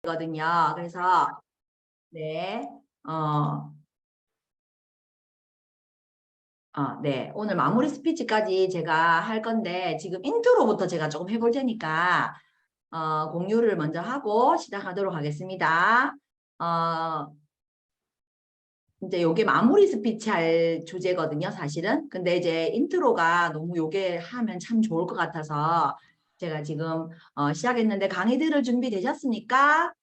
거든요. 그래서 네, 네, 오늘 마무리 스피치까지 제가 할 건데 지금 인트로부터 제가 조금 해볼 테니까 공유를 먼저 하고 시작하도록 하겠습니다. 어, 이제 요게 마무리 스피치 할 주제거든요, 사실은. 근데 이제 인트로가 너무 요게 하면 참 좋을 것 같아서 제가 지금 시작했는데 강의 들을 준비 되셨습니까?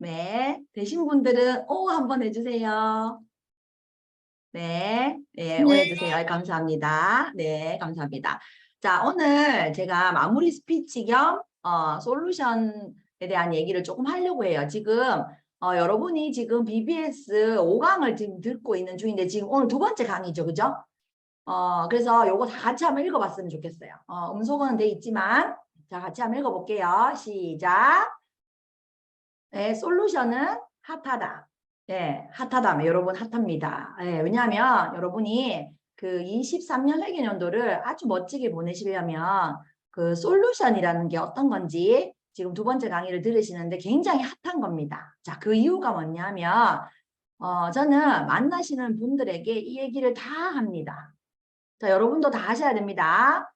네, 되신 분들은 오 한번 해주세요. 네, 네, 네, 오해주세요. 감사합니다. 네, 감사합니다. 자, 오늘 제가 마무리 스피치 겸 솔루션에 대한 얘기를 조금 하려고 해요. 지금 여러분이 지금 BBS 5강을 지금 듣고 있는 중인데 지금 오늘 두 번째 강의죠, 그죠? 그래서 요거 다 같이 한번 읽어봤으면 좋겠어요. 음소거는 돼 있지만 자, 같이 한번 읽어볼게요. 시작. 네, 솔루션은 핫하다. 예, 핫하다. 여러분 핫합니다. 예, 왜냐하면 여러분이 그 23년 회계연도를 아주 멋지게 보내시려면 그 솔루션이라는 게 어떤 건지 지금 두 번째 강의를 들으시는데 굉장히 핫한 겁니다. 자, 그 이유가 뭐냐면 저는 만나시는 분들에게 이 얘기를 다 합니다. 자, 여러분도 다 하셔야 됩니다.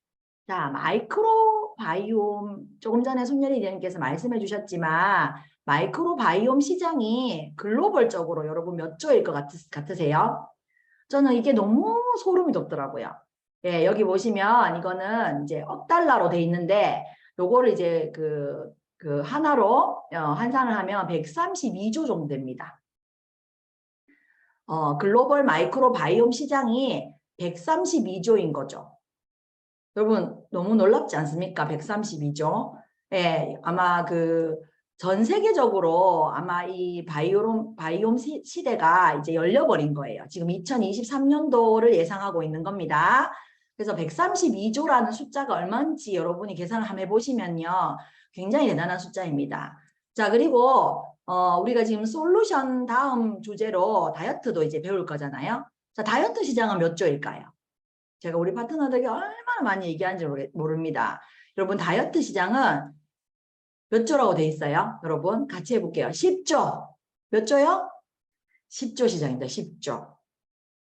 자, 마이크로바이옴 조금 전에 손연희님께서 말씀해 주셨지만 마이크로바이옴 시장이 글로벌적으로 여러분 몇 조일 것 같으세요? 저는 이게 너무 소름이 돋더라고요. 예, 여기 보시면 이거는 이제 억 달러로 돼 있는데 요거를 이제 그 하나로 환산을 하면 132조 정도 됩니다. 글로벌 마이크로바이옴 시장이 132조인 거죠. 여러분 너무 놀랍지 않습니까? 132조. 예, 아마 그 전 세계적으로 아마 이 바이옴 시대가 이제 열려버린 거예요. 지금 2023년도를 예상하고 있는 겁니다. 그래서 132조라는 숫자가 얼마인지 여러분이 계산을 한번 해보시면요. 굉장히 대단한 숫자입니다. 자, 그리고 우리가 지금 솔루션 다음 주제로 다이어트도 이제 배울 거잖아요. 자, 다이어트 시장은 몇 조일까요? 제가 우리 파트너들에게 얼마나 많이 얘기하는지 모릅니다. 여러분 다이어트 시장은 몇 조라고 돼 있어요? 여러분 같이 해볼게요. 10조. 몇 조요? 10조 시장입니다. 10조.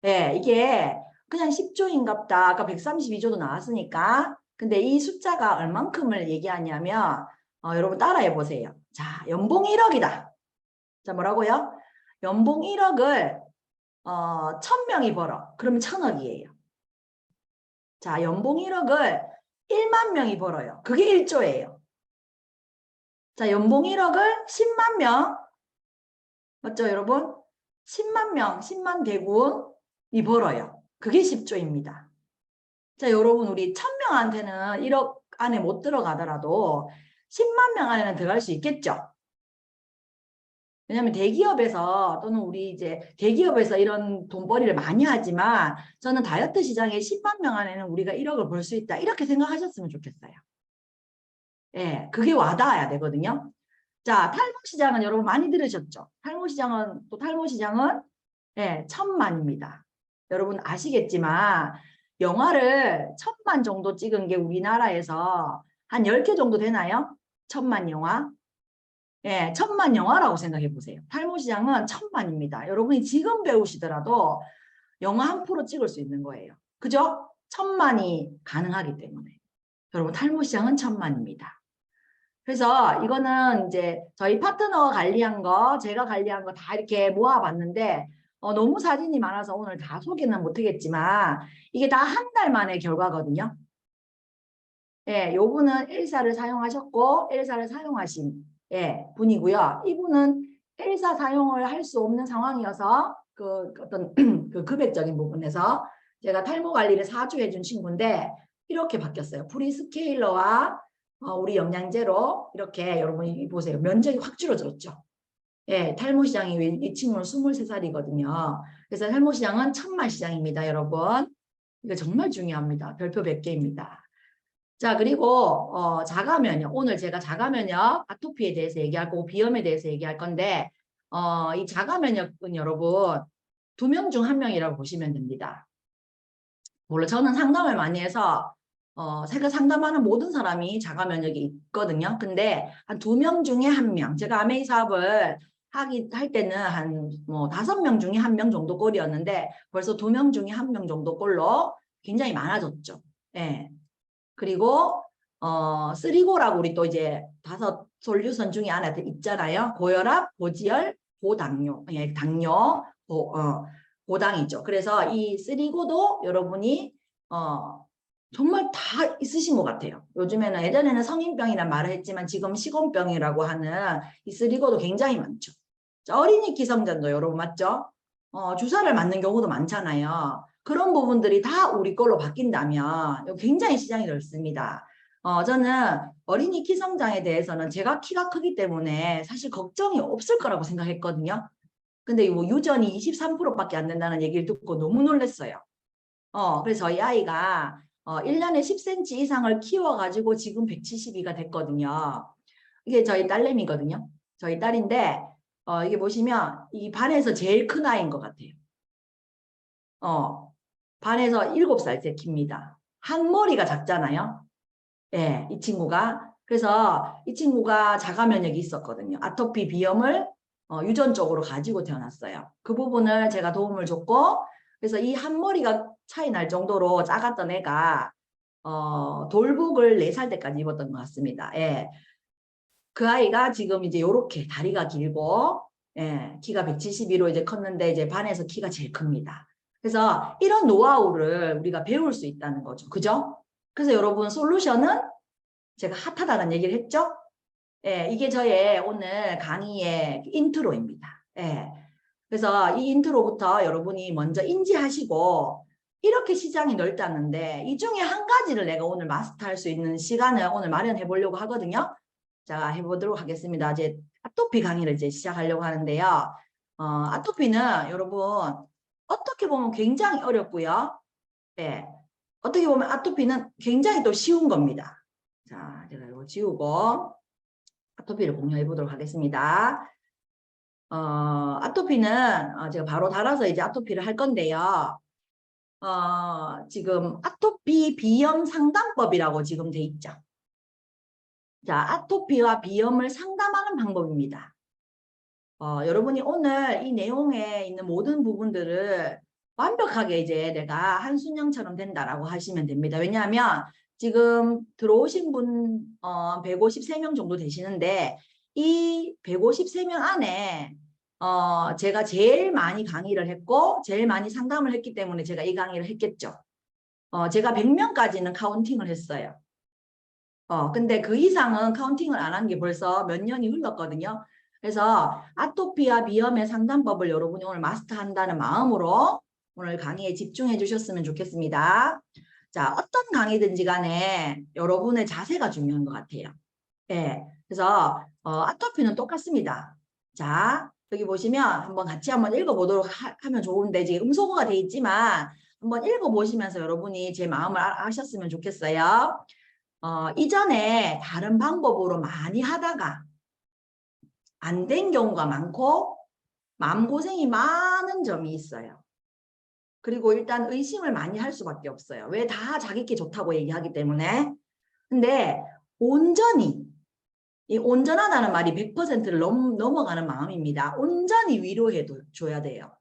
네, 이게 그냥 10조인갑다. 아까 132조도 나왔으니까. 근데 이 숫자가 얼만큼을 얘기하냐면 여러분 따라해 보세요. 자, 연봉 1억이다. 자, 뭐라고요? 연봉 1억을 1000명이 벌어. 그러면 1000억이에요. 자, 연봉 1억을 1만 명이 벌어요. 그게 1조예요. 자, 연봉 1억을 10만 명, 맞죠, 여러분? 10만 명, 10만 대군이 벌어요. 그게 10조입니다. 자, 여러분, 우리 1000명한테는 1억 안에 못 들어가더라도 10만 명 안에는 들어갈 수 있겠죠? 왜냐하면 대기업에서 또는 우리 이제 대기업에서 이런 돈벌이를 많이 하지만 저는 다이어트 시장에 10만 명 안에는 우리가 1억을 벌 수 있다. 이렇게 생각하셨으면 좋겠어요. 예, 그게 와닿아야 되거든요. 자, 탈모 시장은 여러분 많이 들으셨죠? 탈모 시장은 예, 1000만입니다. 여러분 아시겠지만 영화를 1000만 정도 찍은 게 우리나라에서 한 10개 정도 되나요? 1000만 영화. 예, 1000만 영화라고 생각해 보세요. 탈모 시장은 1000만입니다. 여러분이 지금 배우시더라도 영화 한 프로 찍을 수 있는 거예요. 그죠? 1000만이 가능하기 때문에. 여러분 탈모 시장은 1000만입니다. 그래서 이거는 이제 저희 파트너가 관리한 거, 제가 관리한 거 다 이렇게 모아봤는데 너무 사진이 많아서 오늘 다 소개는 못하겠지만 이게 다 한 달 만의 결과거든요. 예, 요분은 엘사를 사용하셨고 엘사를 사용하신 분이고요. 이분은 엘사 사용을 할 수 없는 상황이어서 그 어떤 그 금액적인 부분에서 제가 탈모 관리를 4주 해준 친구인데 이렇게 바뀌었어요. 프리스케일러와 우리 영양제로 이렇게 여러분이 보세요. 면적이 확 줄어들었죠. 예, 탈모 시장이 이 친구는 23살이거든요. 그래서 탈모 시장은 1000만 시장입니다, 여러분. 이거 정말 중요합니다. 별표 100개입니다. 자, 그리고 자가면역. 오늘 제가 자가면역, 아토피에 대해서 얘기할 거고 비염에 대해서 얘기할 건데 이 자가면역은 여러분 2명 중 1명이라고 보시면 됩니다. 물론 저는 상담을 많이 해서 제가 상담하는 모든 사람이 자가 면역이 있거든요. 근데 한 2명 중에 1명, 제가 아메이 사업을 할 때는 한 뭐 5명 중에 1명 정도 꼴이었는데 벌써 2명 중에 1명 정도 꼴로 굉장히 많아졌죠. 예. 그리고 쓰리고라고 우리 또 이제 5 솔루션 중에 하나 있잖아요. 고혈압, 고지혈, 고당뇨, 예, 당뇨, 고당이죠. 그래서 이 쓰리고도 여러분이 정말 다 있으신 것 같아요. 요즘에는 예전에는 성인병이란 말을 했지만 지금 식원병이라고 하는 이 쓰리고도 굉장히 많죠. 어린이 기성전도 여러분 맞죠? 주사를 맞는 경우도 많잖아요. 그런 부분들이 다 우리 걸로 바뀐다면 굉장히 시장이 넓습니다. 저는 어린이 키성장에 대해서는 제가 키가 크기 때문에 사실 걱정이 없을 거라고 생각했거든요. 근데 뭐 유전이 23%밖에 안 된다는 얘기를 듣고 너무 놀랐어요. 그래서 저희 아이가 1년에 10cm 이상을 키워가지고 지금 172가 됐거든요. 이게 저희 딸내미거든요. 저희 딸인데 이게 보시면 이 반에서 제일 큰 아이인 것 같아요. 반에서 7살 때 킵니다. 항머리가 작잖아요. 예, 이 친구가. 그래서 이 친구가 자가 면역이 있었거든요. 아토피 비염을 유전적으로 가지고 태어났어요. 그 부분을 제가 도움을 줬고, 그래서 이 한 머리가 차이 날 정도로 작았던 애가 돌복을 4살 때까지 입었던 것 같습니다. 예. 그 아이가 지금 이제 요렇게 다리가 길고, 예, 키가 172로 이제 컸는데 이제 반에서 키가 제일 큽니다. 그래서 이런 노하우를 우리가 배울 수 있다는 거죠. 그죠? 그래서 여러분 솔루션은 제가 핫하다는 얘기를 했죠? 예, 이게 저의 오늘 강의의 인트로입니다. 예. 그래서 이 인트로부터 여러분이 먼저 인지하시고 이렇게 시장이 넓다는데 이 중에 한 가지를 내가 오늘 마스터할 수 있는 시간을 오늘 마련해 보려고 하거든요. 자, 해보도록 하겠습니다. 이제 아토피 강의를 이제 시작하려고 하는데요. 아토피는 여러분 어떻게 보면 굉장히 어렵고요. 예. 어떻게 보면 아토피는 굉장히 또 쉬운 겁니다. 자, 제가 이거 지우고 아토피를 공유해 보도록 하겠습니다. 아토피는 제가 바로 달아서 이제 아토피를 할 건데요. 지금 아토피 비염 상담법이라고 지금 돼 있죠. 자, 아토피와 비염을 상담하는 방법입니다. 여러분이 오늘 이 내용에 있는 모든 부분들을 완벽하게 이제 내가 한순영처럼 된다라고 하시면 됩니다. 왜냐하면 지금 들어오신 분 153명 정도 되시는데 이 153명 안에 제가 제일 많이 강의를 했고 제일 많이 상담을 했기 때문에 제가 이 강의를 했겠죠. 제가 100명까지는 카운팅을 했어요. 근데 그 이상은 카운팅을 안 한 게 벌써 몇 년이 흘렀거든요. 그래서 아토피와 비염의 상담법을 여러분이 오늘 마스터한다는 마음으로 오늘 강의에 집중해 주셨으면 좋겠습니다. 자, 어떤 강의든지 간에 여러분의 자세가 중요한 것 같아요. 예. 그래서 아토피는 똑같습니다. 자, 여기 보시면 한번 읽어보도록 하면 좋은데 지금 음소거가 돼 있지만 한번 읽어보시면서 여러분이 제 마음을 아셨으면 좋겠어요. 이전에 다른 방법으로 많이 하다가 안 된 경우가 많고 마음고생이 많은 점이 있어요. 그리고 일단 의심을 많이 할 수밖에 없어요. 왜 다 자기께 좋다고 얘기하기 때문에. 근데 온전히 이 온전하다는 말이 100%를 넘어가는 마음입니다. 온전히 위로해 줘야 돼요.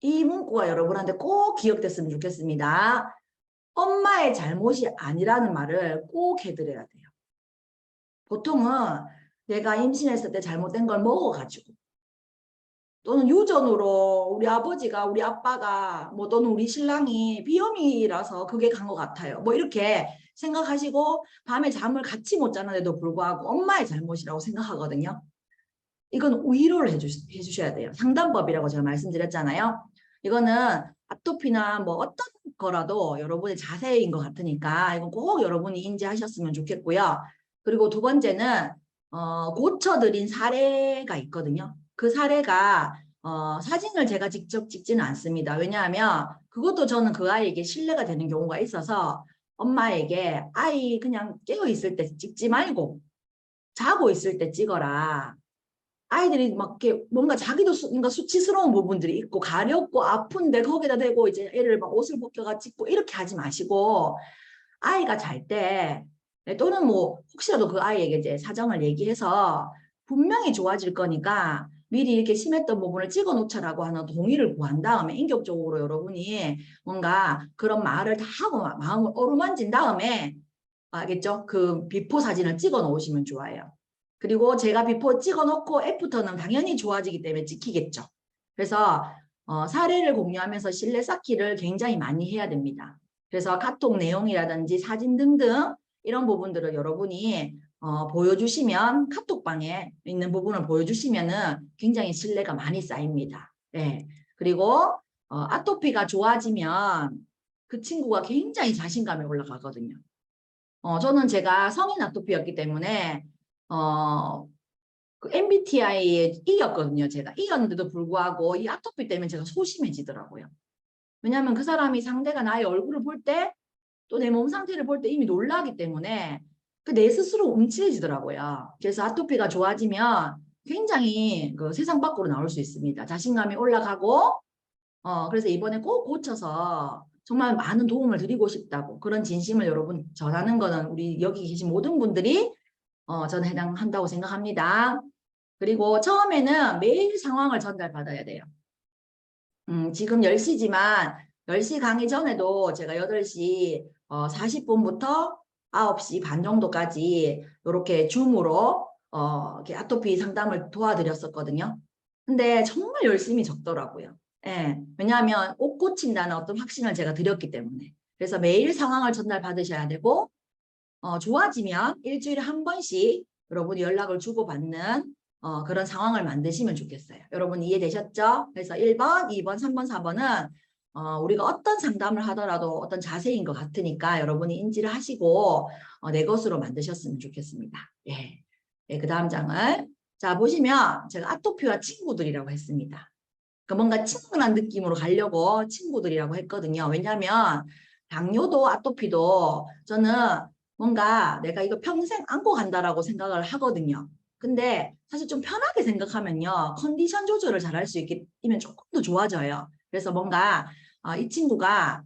이 문구가 여러분한테 꼭 기억됐으면 좋겠습니다. 엄마의 잘못이 아니라는 말을 꼭 해드려야 돼요. 보통은 내가 임신했을 때 잘못된 걸 먹어가지고 또는 유전으로 우리 아버지가 우리 아빠가 뭐 또는 우리 신랑이 비염이라서 그게 간 것 같아요. 뭐 이렇게 생각하시고 밤에 잠을 같이 못 자는데도 불구하고 엄마의 잘못이라고 생각하거든요. 이건 위로를 해주셔야 돼요. 상담법이라고 제가 말씀드렸잖아요. 이거는 아토피나 뭐 어떤 거라도 여러분의 자세인 것 같으니까 이건 꼭 여러분이 인지하셨으면 좋겠고요. 그리고 두 번째는 고쳐드린 사례가 있거든요. 그 사례가 사진을 제가 직접 찍지는 않습니다. 왜냐하면 그것도 저는 그 아이에게 신뢰가 되는 경우가 있어서 엄마에게 아이 그냥 깨어있을 때 찍지 말고 자고 있을 때 찍어라. 아이들이 막 이렇게 뭔가 자기도 뭔가 수치스러운 부분들이 있고 가렵고 아픈데 거기다 대고 이제 애를 막 옷을 벗겨가 찍고 이렇게 하지 마시고 아이가 잘 때 또는 뭐 혹시라도 그 아이에게 이제 사정을 얘기해서 분명히 좋아질 거니까 미리 이렇게 심했던 부분을 찍어 놓자라고 하는 동의를 구한 다음에 인격적으로 여러분이 뭔가 그런 말을 다 하고 마음을 어루만진 다음에 알겠죠? 그 비포 사진을 찍어 놓으시면 좋아요. 그리고 제가 비포 찍어 놓고 애프터는 당연히 좋아지기 때문에 찍히겠죠. 그래서 사례를 공유하면서 신뢰 쌓기를 굉장히 많이 해야 됩니다. 그래서 카톡 내용이라든지 사진 등등 이런 부분들을 여러분이 보여주시면 카톡방에 있는 부분을 보여주시면은 굉장히 신뢰가 많이 쌓입니다. 네. 그리고 아토피가 좋아지면 그 친구가 굉장히 자신감이 올라가거든요. 저는 제가 성인 아토피였기 때문에 그 MBTI에 이겼거든요. 제가 이겼는데도 불구하고 이 아토피 때문에 제가 소심해지더라고요. 왜냐하면 그 사람이 상대가 나의 얼굴을 볼 때 또 내 몸 상태를 볼 때 이미 놀라기 때문에 그 내 스스로 움츠러지더라고요. 그래서 아토피가 좋아지면 굉장히 그 세상 밖으로 나올 수 있습니다. 자신감이 올라가고 그래서 이번에 꼭 고쳐서 정말 많은 도움을 드리고 싶다고 그런 진심을 여러분 전하는 거는 우리 여기 계신 모든 분들이 저는 해당한다고 생각합니다. 그리고 처음에는 매일 상황을 전달받아야 돼요. 지금 10시지만 10시 강의 전에도 제가 8시 40분부터 9시 반 정도까지 이렇게 줌으로 이렇게 아토피 상담을 도와드렸었거든요. 근데 정말 열심히 적더라고요. 예, 왜냐하면 옷 고친다는 어떤 확신을 제가 드렸기 때문에. 그래서 매일 상황을 전달받으셔야 되고 좋아지면 일주일에 한 번씩 여러분이 연락을 주고받는 그런 상황을 만드시면 좋겠어요. 여러분 이해되셨죠? 그래서 1번, 2번, 3번, 4번은 우리가 어떤 상담을 하더라도 어떤 자세인 것 같으니까 여러분이 인지를 하시고 내 것으로 만드셨으면 좋겠습니다. 예. 예, 그 다음 장을 자 보시면 제가 아토피와 친구들이라고 했습니다. 그러니까 뭔가 친근한 느낌으로 가려고 친구들이라고 했거든요. 왜냐하면 당뇨도 아토피도 저는 뭔가 내가 이거 평생 안고 간다라고 생각을 하거든요. 근데 사실 좀 편하게 생각하면요. 컨디션 조절을 잘할 수 있면 조금 더 좋아져요. 그래서 뭔가 이 친구가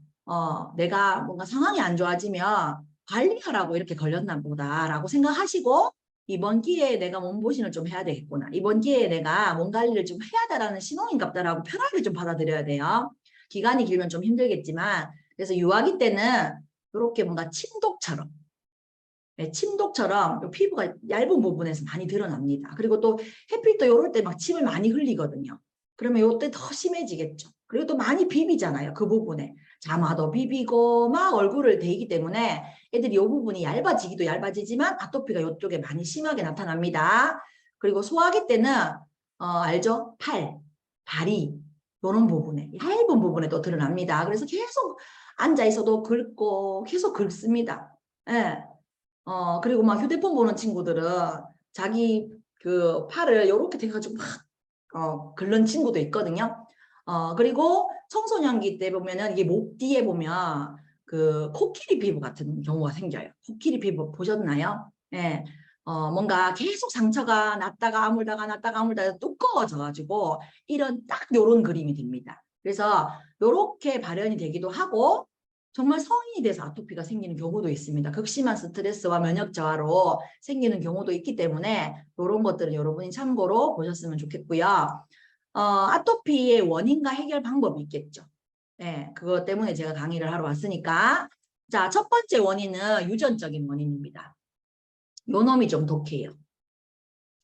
내가 뭔가 상황이 안 좋아지면 관리하라고 이렇게 걸렸나 보다라고 생각하시고 이번 기회에 내가 몸보신을 좀 해야 되겠구나. 이번 기회에 내가 몸 관리를 좀 해야다라는 신호인갑다라고 편하게 좀 받아들여야 돼요. 기간이 길면 좀 힘들겠지만 그래서 유아기 때는 이렇게 뭔가 침독처럼 네, 침독처럼 피부가 얇은 부분에서 많이 드러납니다. 그리고 또 햇빛도 이럴 때 막 침을 많이 흘리거든요. 그러면 이때 더 심해지겠죠. 그리고 또 많이 비비잖아요. 그 부분에. 자마도 비비고 막 얼굴을 대기 때문에 애들이 이 부분이 얇아지기도 얇아지지만 아토피가 이쪽에 많이 심하게 나타납니다. 그리고 소화기 때는 알죠? 팔, 다리 이런 부분에 얇은 부분에 또 드러납니다. 그래서 계속 앉아 있어도 긁고 계속 긁습니다. 예. 그리고 막 휴대폰 보는 친구들은 자기 그 팔을 이렇게 돼가지고 막 긁는 친구도 있거든요. 그리고 청소년기 때 보면은 이게 목 뒤에 보면 그 코끼리 피부 같은 경우가 생겨요. 코끼리 피부 보셨나요? 예. 뭔가 계속 상처가 났다가 아물다가 났다가 아물다가 두꺼워져가지고 이런 딱 요런 그림이 됩니다. 그래서 요렇게 발현이 되기도 하고 정말 성인이 돼서 아토피가 생기는 경우도 있습니다. 극심한 스트레스와 면역 저하로 생기는 경우도 있기 때문에 이런 것들은 여러분이 참고로 보셨으면 좋겠고요. 아토피의 원인과 해결 방법이 있겠죠. 네, 그것 때문에 제가 강의를 하러 왔으니까. 자, 첫 번째 원인은 유전적인 원인입니다. 요 놈이 좀 독해요.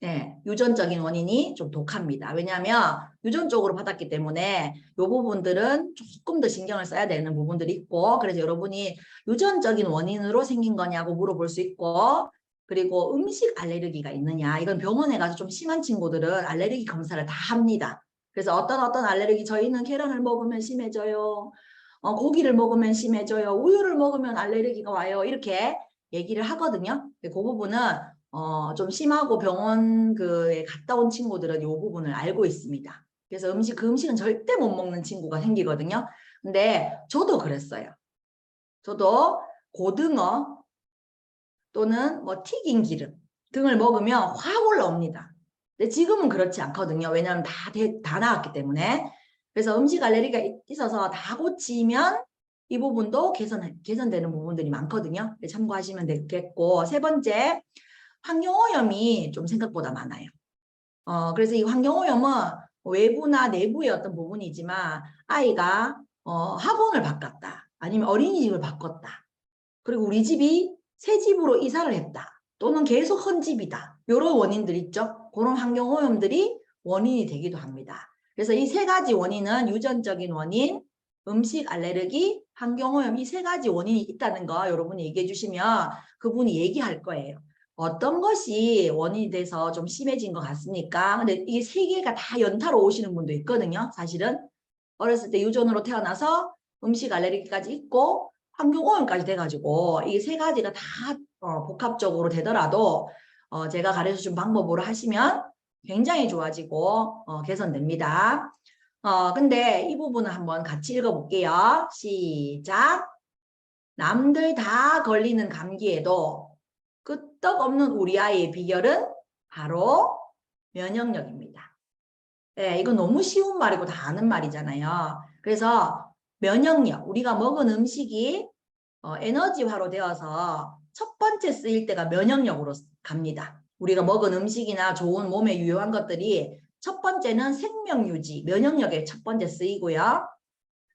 네, 유전적인 원인이 좀 독합니다. 왜냐하면 유전적으로 받았기 때문에 이 부분들은 조금 더 신경을 써야 되는 부분들이 있고 그래서 여러분이 유전적인 원인으로 생긴 거냐고 물어볼 수 있고 그리고 음식 알레르기가 있느냐 이건 병원에 가서 좀 심한 친구들은 알레르기 검사를 다 합니다. 그래서 어떤 알레르기 저희는 계란을 먹으면 심해져요. 고기를 먹으면 심해져요. 우유를 먹으면 알레르기가 와요. 이렇게 얘기를 하거든요. 그 부분은 좀 심하고 병원 그에 갔다 온 친구들은 이 부분을 알고 있습니다. 그래서 그 음식은 절대 못 먹는 친구가 생기거든요. 근데 저도 그랬어요. 저도 고등어 또는 뭐 튀긴 기름 등을 먹으면 확 올라옵니다. 근데 지금은 그렇지 않거든요. 왜냐하면 다 나았기 때문에. 그래서 음식 알레르기가 있어서 다 고치면 이 부분도 개선되는 부분들이 많거든요. 참고하시면 되겠고, 세 번째, 환경오염이 좀 생각보다 많아요. 그래서 이 환경오염은 외부나 내부의 어떤 부분이지만 아이가 학원을 바꿨다. 아니면 어린이집을 바꿨다. 그리고 우리 집이 새 집으로 이사를 했다. 또는 계속 헌 집이다. 이런 원인들 있죠. 그런 환경오염들이 원인이 되기도 합니다. 그래서 이 세 가지 원인은 유전적인 원인, 음식 알레르기, 환경오염 이 세 가지 원인이 있다는 거 여러분이 얘기해 주시면 그분이 얘기할 거예요. 어떤 것이 원인이 돼서 좀 심해진 것 같습니까? 근데 이게 세 개가 다 연타로 오시는 분도 있거든요. 사실은 어렸을 때 유전으로 태어나서 음식 알레르기까지 있고 환경오염까지 돼가지고 이게 세 가지가 다 복합적으로 되더라도 제가 가르쳐준 방법으로 하시면 굉장히 좋아지고 개선됩니다. 근데 이 부분을 한번 같이 읽어볼게요. 시작. 남들 다 걸리는 감기에도 끄떡없는 우리 아이의 비결은 바로 면역력입니다. 네, 이건 너무 쉬운 말이고 다 아는 말이잖아요. 그래서 면역력, 우리가 먹은 음식이 에너지화로 되어서 첫 번째 쓰일 때가 면역력으로 갑니다. 우리가 먹은 음식이나 좋은 몸에 유효한 것들이 첫 번째는 생명유지, 면역력에 첫 번째 쓰이고요.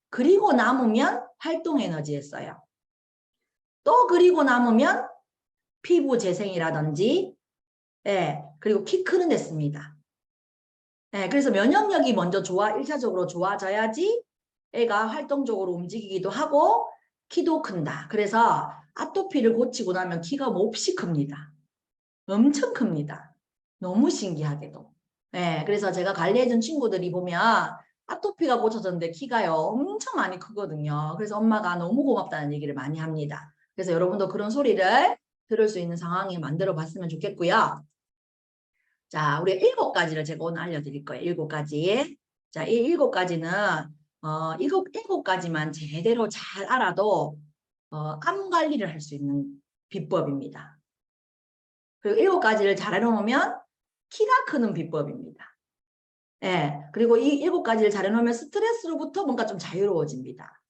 그리고 남으면 활동 에너지에 써요. 또 그리고 남으면 피부 재생이라든지, 예, 그리고 키 크는 데 씁니다. 예, 그래서 면역력이 먼저 1차적으로 좋아져야지 애가 활동적으로 움직이기도 하고 키도 큰다. 그래서 아토피를 고치고 나면 키가 몹시 큽니다. 엄청 큽니다. 너무 신기하게도. 예, 그래서 제가 관리해준 친구들이 보면 아토피가 고쳐졌는데 키가요 엄청 많이 크거든요. 그래서 엄마가 너무 고맙다는 얘기를 많이 합니다. 그래서 여러분도 그런 소리를 들을 수 있는 상황이 만들어 봤으면 좋겠고요. 자, 우리 7가지를 제가 오늘 알려드릴 거예요. 7가지. 자, 이 7가지는 일곱 가지만 제대로 잘 알아도 암 관리를 할 수 있는 비법입니다. 그리고 7가지를 잘 해놓으면 키가 크는 비법입니다. 예, 그리고 이 7가지를 잘 해놓으면 스트레스로부터 뭔가 좀 자유로워집니다.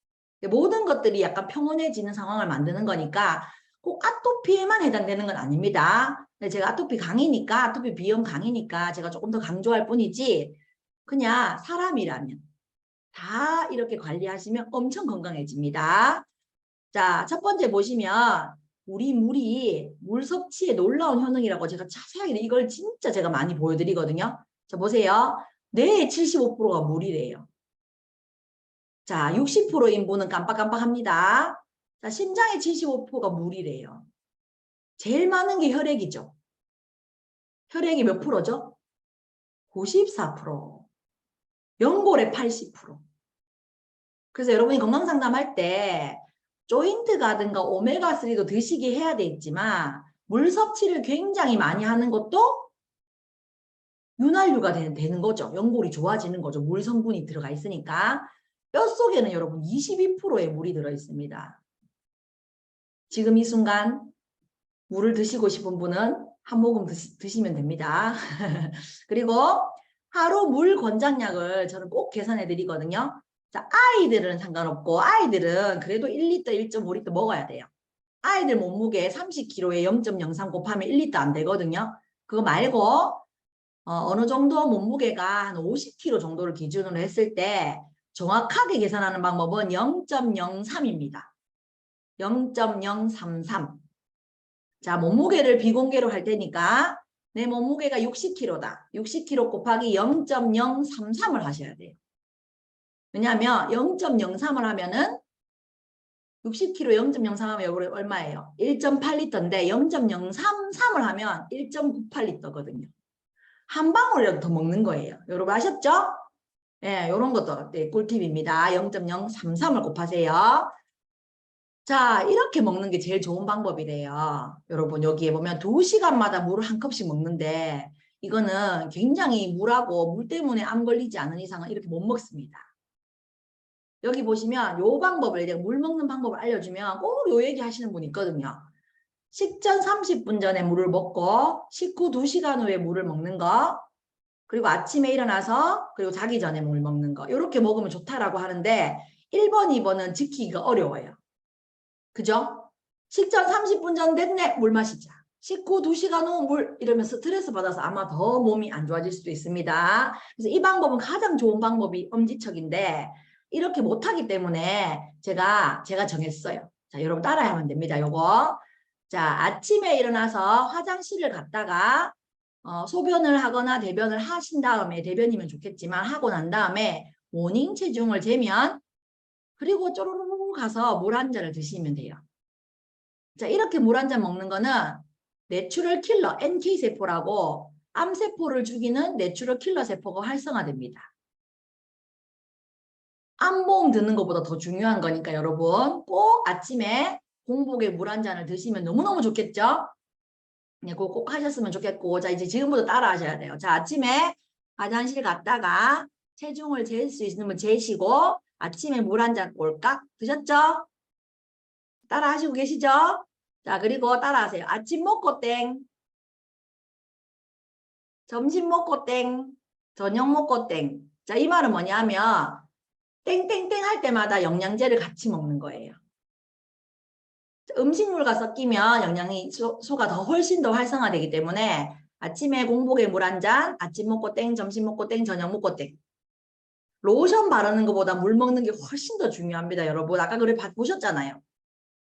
모든 것들이 약간 평온해지는 상황을 만드는 거니까 꼭 아토피에만 해당되는 건 아닙니다. 제가 아토피 강이니까, 아토피 비염 강이니까 제가 조금 더 강조할 뿐이지 그냥 사람이라면 다 이렇게 관리하시면 엄청 건강해집니다. 자, 첫 번째 보시면 우리 물이 물 섭취의 놀라운 효능이라고 제가 자세하게 이걸 진짜 제가 많이 보여드리거든요. 자, 보세요. 뇌의 75%가 물이래요. 자, 60%인 분은 깜빡깜빡합니다. 자, 심장의 75%가 물이래요. 제일 많은 게 혈액이죠. 혈액이 몇 프로죠? 94%. 연골의 80%. 그래서 여러분이 건강상담할 때 조인트 가든가 오메가3도 드시게 해야 되겠지만 물 섭취를 굉장히 많이 하는 것도 윤활유가 되는 거죠. 연골이 좋아지는 거죠. 물 성분이 들어가 있으니까. 뼛속에는 여러분 22%의 물이 들어있습니다. 지금 이 순간 물을 드시고 싶은 분은 한 모금 드시면 됩니다. 그리고 하루 물 권장량을 저는 꼭 계산해 드리거든요. 자, 아이들은 상관없고 아이들은 그래도 1리터, 1.5리터 먹어야 돼요. 아이들 몸무게 30kg에 0.03 곱하면 1리터 안 되거든요. 그거 말고 어느 정도 몸무게가 한 50kg 정도를 기준으로 했을 때 정확하게 계산하는 방법은 0.03입니다. 0.033. 자, 몸무게를 비공개로 할 테니까 내 몸무게가 60kg다. 60kg 곱하기 0.033을 하셔야 돼요. 왜냐하면 0.03을 하면은 60kg 0.03 하면 얼마예요? 1.8리터인데 0.033을 하면 1.98리터거든요. 한 방울이라도 더 먹는 거예요. 여러분 아셨죠? 예, 이런 것도 꿀팁입니다. 0.033을 곱하세요. 자, 이렇게 먹는 게 제일 좋은 방법이래요. 여러분 여기에 보면 2시간마다 물을 한 컵씩 먹는데 이거는 굉장히 물하고 물 때문에 암 걸리지 않은 이상은 이렇게 못 먹습니다. 여기 보시면 요 방법을 내가 물 먹는 방법을 알려주면 꼭 요 얘기 하시는 분이 있거든요. 식전 30분 전에 물을 먹고 식후 2시간 후에 물을 먹는 거 그리고 아침에 일어나서 그리고 자기 전에 물 먹는 거 이렇게 먹으면 좋다라고 하는데 1번, 2번은 지키기가 어려워요. 그죠? 식전 30분 전 됐네. 물 마시자. 식후 2시간 후 물 이러면서 스트레스 받아서 아마 더 몸이 안 좋아질 수도 있습니다. 그래서 이 방법은 가장 좋은 방법이 엄지척인데 이렇게 못하기 때문에 제가 정했어요. 자, 여러분 따라하면 됩니다. 요거. 자, 아침에 일어나서 화장실을 갔다가 소변을 하거나 대변을 하신 다음에 대변이면 좋겠지만 하고 난 다음에 모닝 체중을 재면 그리고 쪼르르 가서 물 한 잔을 드시면 돼요. 자, 이렇게 물 한 잔 먹는 거는 내추럴 킬러 NK세포라고 암세포를 죽이는 내추럴 킬러 세포가 활성화됩니다. 암모음 듣는 것보다 더 중요한 거니까 여러분 꼭 아침에 공복에 물 한 잔을 드시면 너무너무 좋겠죠? 네, 그거 꼭 하셨으면 좋겠고 자 이제 지금부터 따라 하셔야 돼요. 자, 아침에 화장실 갔다가 체중을 잴 수 있으면 재시고 아침에 물 한 잔 꼴깍 드셨죠? 따라 하시고 계시죠? 자, 그리고 따라하세요. 아침 먹고 땡, 점심 먹고 땡, 저녁 먹고 땡. 자, 이 말은 뭐냐면 땡땡땡 할 때마다 영양제를 같이 먹는 거예요. 음식물과 섞이면 영양이 소가 더 훨씬 더 활성화되기 때문에 아침에 공복에 물 한 잔, 아침 먹고 땡, 점심 먹고 땡, 저녁 먹고 땡. 로션 바르는 것보다 물 먹는 게 훨씬 더 중요합니다. 여러분 아까 그래 보셨잖아요.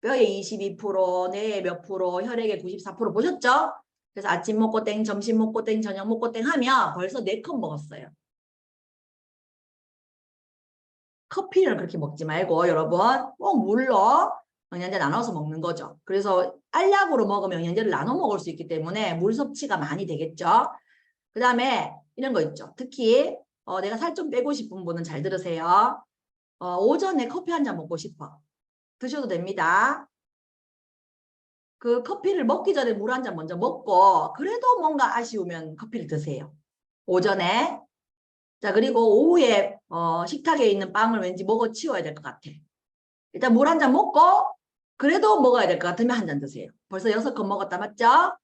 뼈에 22%, 뇌에 몇 프로, 혈액에 94% 보셨죠? 그래서 아침 먹고 땡, 점심 먹고 땡, 저녁 먹고 땡 하면 벌써 4컵 먹었어요. 커피를 그렇게 먹지 말고 여러분 꼭 물로 영양제 나눠서 먹는 거죠. 그래서 알약으로 먹으면 영양제를 나눠 먹을 수 있기 때문에 물 섭취가 많이 되겠죠. 그 다음에 이런 거 있죠. 특히 내가 살 좀 빼고 싶은 분은 잘 들으세요. 오전에 커피 한 잔 먹고 싶어. 드셔도 됩니다. 그 커피를 먹기 전에 물 한 잔 먼저 먹고 그래도 뭔가 아쉬우면 커피를 드세요. 오전에. 자, 그리고 오후에 식탁에 있는 빵을 왠지 먹어 치워야 될 것 같아. 일단 물 한 잔 먹고 그래도 먹어야 될 것 같으면 한 잔 드세요. 벌써 6컵 먹었다 맞죠?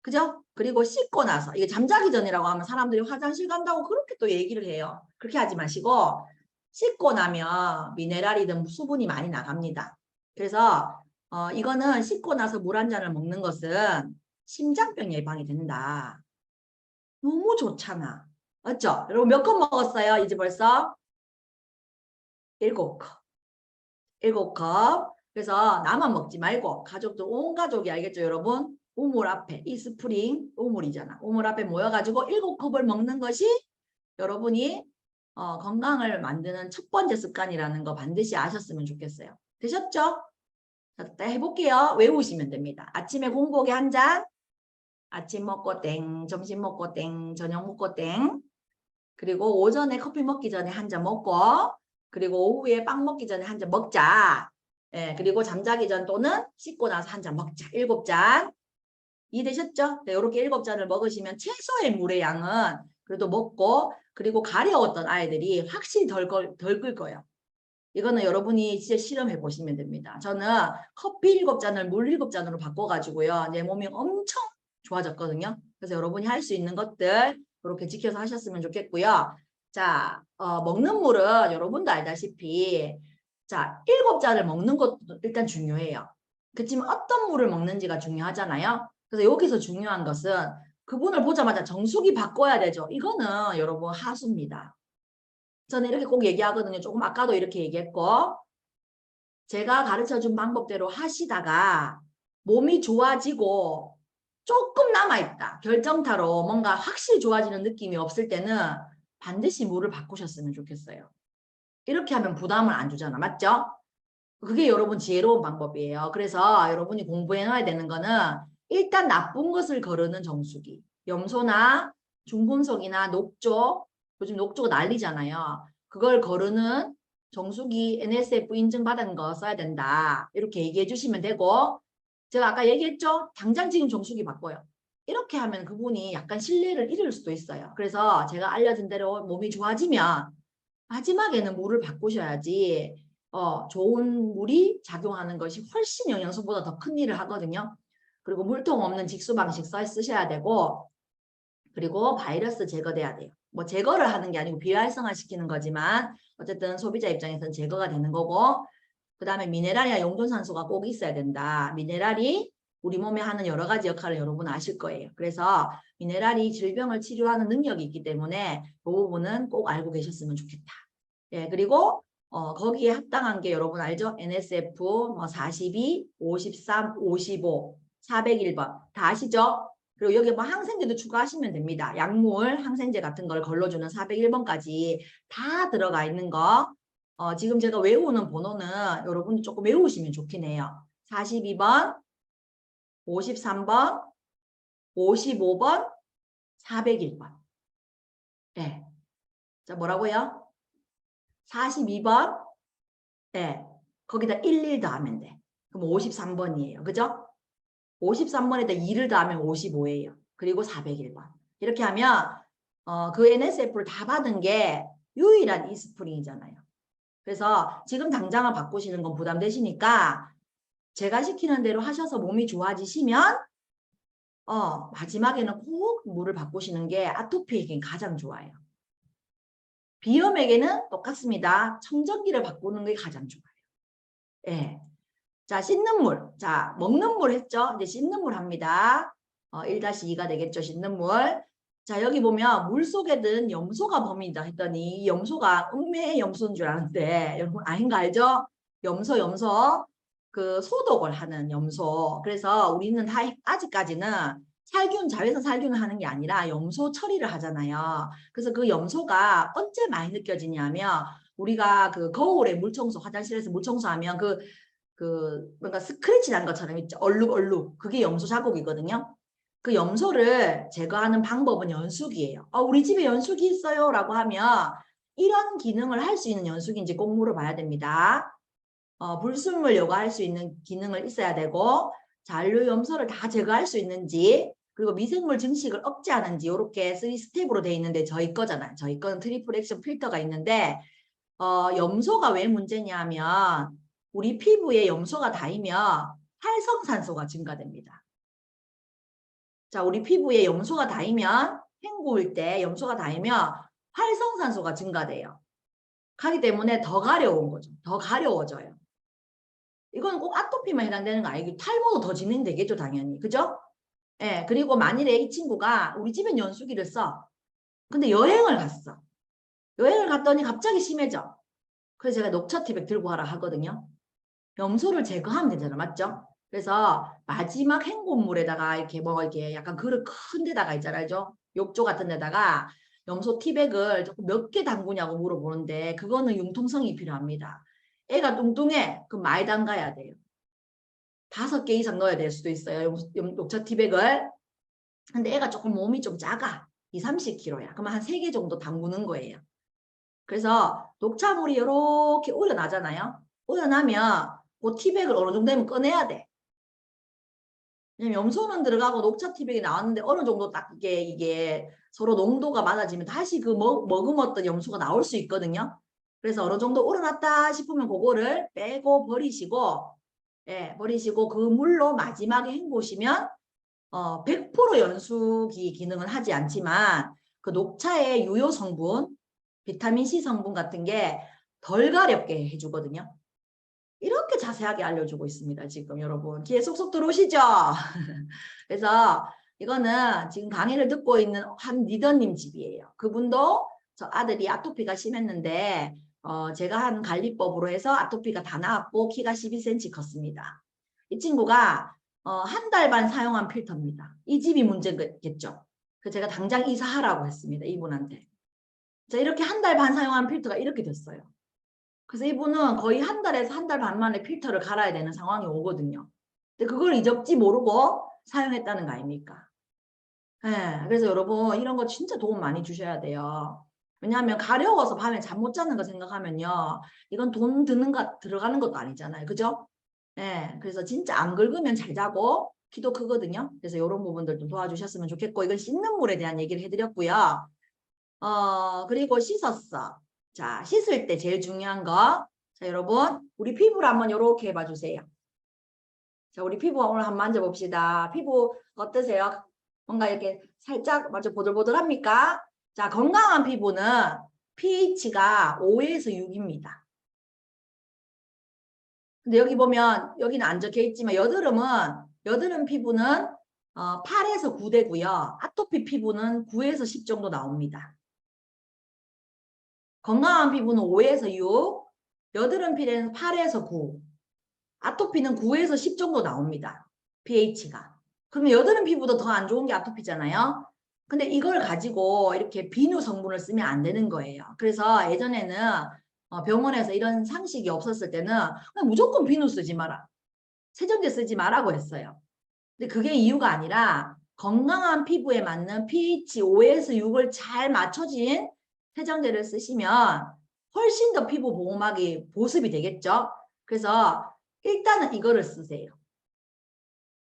그죠? 그리고 씻고 나서 이게 잠자기 전이라고 하면 사람들이 화장실 간다고 그렇게 또 얘기를 해요. 그렇게 하지 마시고 씻고 나면 미네랄이든 수분이 많이 나갑니다. 그래서 이거는 씻고 나서 물 한 잔을 먹는 것은 심장병 예방이 된다. 너무 좋잖아. 맞죠? 여러분 몇 컵 먹었어요? 이제 벌써 7컵. 7컵. 그래서 나만 먹지 말고 가족도 온 가족이 알겠죠 여러분? 우물 앞에 이 스프링 우물이잖아. 우물 앞에 모여가지고 7컵을 먹는 것이 여러분이 건강을 만드는 첫 번째 습관이라는 거 반드시 아셨으면 좋겠어요. 되셨죠? 자, 해볼게요. 외우시면 됩니다. 아침에 공복에 한 잔, 아침 먹고 땡, 점심 먹고 땡, 저녁 먹고 땡. 그리고 오전에 커피 먹기 전에 한 잔 먹고 그리고 오후에 빵 먹기 전에 한 잔 먹자. 예, 그리고 잠자기 전 또는 씻고 나서 한 잔 먹자. 7잔. 이해되셨죠? 네, 이렇게 7잔을 먹으시면 최소의 물의 양은 그래도 먹고 그리고 가려웠던 아이들이 확실히 덜 끌 거예요. 이거는 여러분이 진짜 실험해 보시면 됩니다. 저는 커피 7잔을 물 7잔으로 바꿔가지고요. 내 몸이 엄청 좋아졌거든요. 그래서 여러분이 할 수 있는 것들 그렇게 지켜서 하셨으면 좋겠고요. 자, 먹는 물은 여러분도 알다시피 자, 7잔을 먹는 것도 일단 중요해요. 그렇지만 어떤 물을 먹는지가 중요하잖아요. 그래서 여기서 중요한 것은 그분을 보자마자 정수기 바꿔야 되죠. 이거는 여러분 하수입니다. 저는 이렇게 꼭 얘기하거든요. 조금 아까도 이렇게 얘기했고 제가 가르쳐준 방법대로 하시다가 몸이 좋아지고 조금 남아있다. 결정타로 뭔가 확실히 좋아지는 느낌이 없을 때는 반드시 물을 바꾸셨으면 좋겠어요. 이렇게 하면 부담을 안 주잖아. 맞죠? 그게 여러분 지혜로운 방법이에요. 그래서 여러분이 공부해놔야 되는 거는 일단 나쁜 것을 거르는 정수기. 염소나 중금속이나 녹조, 요즘 녹조가 난리잖아요. 그걸 거르는 정수기 NSF 인증받은 거 써야 된다. 이렇게 얘기해 주시면 되고 제가 아까 얘기했죠? 당장 지금 정수기 바꿔요. 이렇게 하면 그분이 약간 신뢰를 잃을 수도 있어요. 그래서 제가 알려준 대로 몸이 좋아지면 마지막에는 물을 바꾸셔야지 좋은 물이 작용하는 것이 훨씬 영양소보다 더 큰 일을 하거든요. 그리고 물통 없는 직수 방식 쓰셔야 되고 그리고 바이러스 제거돼야 돼요. 뭐 제거를 하는 게 아니고 비활성화 시키는 거지만 어쨌든 소비자 입장에서는 제거가 되는 거고, 그 다음에 미네랄이나 용존산소가 꼭 있어야 된다. 미네랄이 우리 몸에 하는 여러 가지 역할을 여러분 아실 거예요. 그래서 미네랄이 질병을 치료하는 능력이 있기 때문에 그 부분은 꼭 알고 계셨으면 좋겠다. 예, 그리고 거기에 합당한 게 여러분 알죠? NSF 뭐 42, 53, 55, 401번 다 아시죠? 그리고 여기 뭐 항생제도 추가하시면 됩니다. 약물, 항생제 같은 걸 걸러주는 401번까지 다 들어가 있는 거. 지금 제가 외우는 번호는 여러분이 조금 외우시면 좋긴 해요. 42번, 53번, 55번, 401번. 네. 자, 뭐라고요? 42번, 네. 거기다 11 더하면 돼. 그럼 53번이에요. 그죠? 53번에다 2를 더하면 55예요. 그리고 401번. 이렇게 하면 그 NSF를 다 받은 게 유일한 이스프링이잖아요. 그래서 지금 당장을 바꾸시는 건 부담되시니까 제가 시키는 대로 하셔서 몸이 좋아지시면 마지막에는 꼭 물을 바꾸시는 게 아토피에겐 가장 좋아요. 비염에게는 똑같습니다. 청정기를 바꾸는 게 가장 좋아요. 예. 자, 씻는 물. 자, 먹는 물 했죠? 이제 씻는 물 합니다. 1-2가 되겠죠, 씻는 물. 자, 여기 보면 물 속에 든 염소가 범인이다 했더니 이 염소가 음매의 염소인 줄 아는데 여러분 아닌 거 알죠? 염소. 그 소독을 하는 염소. 그래서 우리는 다 아직까지는 살균, 자외선 살균을 하는 게 아니라 염소 처리를 하잖아요. 그래서 그 염소가 언제 많이 느껴지냐면 우리가 그 거울에 물청소, 화장실에서 물청소하면 뭔가 스크래치 난 것처럼 있죠. 얼룩. 그게 염소 자국이거든요. 그 염소를 제거하는 방법은 연수기예요. 우리 집에 연수기 있어요 라고 하면 이런 기능을 할 수 있는 연수기인지 꼭 물어봐야 됩니다. 불순물 요구할 수 있는 기능을 있어야 되고 잔류 염소를 다 제거할 수 있는지 그리고 미생물 증식을 억제하는지 이렇게 3스텝으로 돼 있는데 저희 거잖아요. 저희 거는 트리플 액션 필터가 있는데 염소가 왜 문제냐면 우리 피부에 염소가 닿으면 활성산소가 증가됩니다. 자, 우리 피부에 염소가 닿으면 헹구일 때 염소가 닿으면 활성산소가 증가돼요. 하기 때문에 더 가려운 거죠. 더 가려워져요. 이건 꼭 아토피만 해당되는 거 아니고 탈모도 더 진행되겠죠, 당연히. 그죠? 예, 그리고 만일에 이 친구가 우리 집엔 연수기를 써. 근데 여행을 갔어. 여행을 갔더니 갑자기 심해져. 그래서 제가 녹차티백 들고 가라 하거든요. 염소를 제거하면 되잖아, 맞죠? 그래서 마지막 헹굼물에다가 이렇게 뭐 이렇게 약간 그릇 큰 데다가 있잖아요, 욕조 같은 데다가 염소 티백을 조금 몇 개 담그냐고 물어보는데 그거는 융통성이 필요합니다. 애가 뚱뚱해, 그럼 많이 담가야 돼요. 5개 이상 넣어야 될 수도 있어요, 녹차 티백을. 근데 애가 조금 몸이 좀 작아, 20-30kg야. 그러면 한 3개 정도 담그는 거예요. 그래서 녹차물이 이렇게 우러나잖아요. 우러나면 그 티백을 어느 정도 되면 꺼내야 돼. 왜냐면 염소는 들어가고 녹차 티백이 나왔는데 어느 정도 딱 이게 서로 농도가 맞아지면 다시 그 머금었던 염소가 나올 수 있거든요. 그래서 어느 정도 우러났다 싶으면 그거를 빼고 버리시고, 예, 버리시고 그 물로 마지막에 헹구시면 100% 연수기 기능은 하지 않지만 그 녹차의 유효 성분, 비타민C 성분 같은 게 덜 가렵게 해주거든요. 이렇게 자세하게 알려주고 있습니다. 지금 여러분 귀에 쏙쏙 들어오시죠? 그래서 이거는 지금 강의를 듣고 있는 한 리더님 집이에요. 그분도 저 아들이 아토피가 심했는데 제가 한 관리법으로 해서 아토피가 다 나았고 키가 12cm 컸습니다. 이 친구가 한 달 반 사용한 필터입니다. 이 집이 문제겠죠. 그래서 제가 당장 이사하라고 했습니다. 이분한테. 자, 이렇게 한 달 반 사용한 필터가 이렇게 됐어요. 그래서 이분은 거의 한 달에서 한 달 반 만에 필터를 갈아야 되는 상황이 오거든요. 근데 그걸 잊었지 모르고 사용했다는 거 아닙니까? 네, 그래서 여러분 이런 거 진짜 도움 많이 주셔야 돼요. 왜냐하면 가려워서 밤에 잠 못 자는 거 생각하면요. 이건 돈 드는 거 들어가는 것도 아니잖아요. 그죠? 네, 그래서 진짜 안 긁으면 잘 자고 키도 크거든요. 그래서 이런 부분들 좀 도와주셨으면 좋겠고 이건 씻는 물에 대한 얘기를 해드렸고요. 그리고 씻었어. 자, 씻을 때 제일 중요한 거. 자, 여러분, 우리 피부를 한번 이렇게 해봐주세요. 자, 우리 피부 오늘 한번 만져봅시다. 피부 어떠세요? 뭔가 이렇게 살짝 마저 보들보들합니까? 자, 건강한 피부는 pH가 5에서 6입니다. 근데 여기 보면 여기는 안 적혀 있지만 여드름 피부는 8에서 9되고요. 아토피 피부는 9에서 10 정도 나옵니다. 건강한 피부는 5에서 6, 여드름 피부는 8에서 9, 아토피는 9에서 10 정도 나옵니다. pH가. 그러면 여드름 피부도 더 안 좋은 게 아토피잖아요. 근데 이걸 가지고 이렇게 비누 성분을 쓰면 안 되는 거예요. 그래서 예전에는 병원에서 이런 상식이 없었을 때는 그냥 무조건 비누 쓰지 마라. 세정제 쓰지 마라고 했어요. 근데 그게 이유가 아니라 건강한 피부에 맞는 pH 5에서 6을 잘 맞춰진 세정제를 쓰시면 훨씬 더 피부 보호막이 보습이 되겠죠. 그래서 일단은 이거를 쓰세요.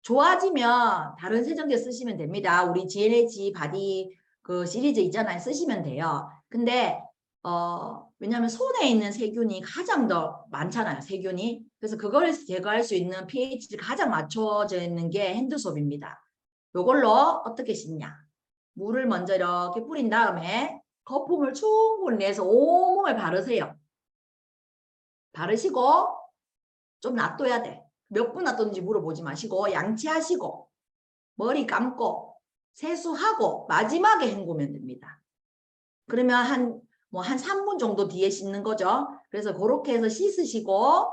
좋아지면 다른 세정제 쓰시면 됩니다. 우리 GNH 바디 그 시리즈 있잖아요. 쓰시면 돼요. 근데 왜냐하면 손에 있는 세균이 가장 더 많잖아요. 세균이. 그래서 그걸 제거할 수 있는 pH를 가장 맞춰져 있는 게 핸드소프입니다. 요걸로 어떻게 씻냐. 물을 먼저 이렇게 뿌린 다음에 거품을 충분히 내서 온몸에 바르세요. 바르시고 좀 놔둬야 돼. 몇 분 놔뒀는지 물어보지 마시고 양치하시고 머리 감고 세수하고 마지막에 헹구면 됩니다. 그러면 한 3분 정도 뒤에 씻는 거죠. 그래서 그렇게 해서 씻으시고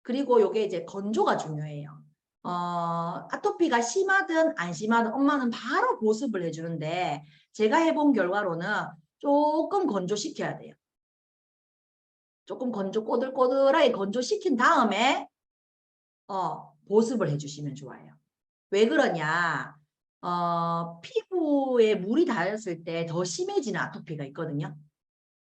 그리고 요게 이제 건조가 중요해요. 아토피가 심하든 안 심하든 엄마는 바로 보습을 해주는데 제가 해본 결과로는 조금 건조시켜야 돼요. 조금 꼬들꼬들하게 건조시킨 다음에 보습을 해주시면 좋아요. 왜 그러냐? 피부에 물이 닿았을 때 더 심해지는 아토피가 있거든요.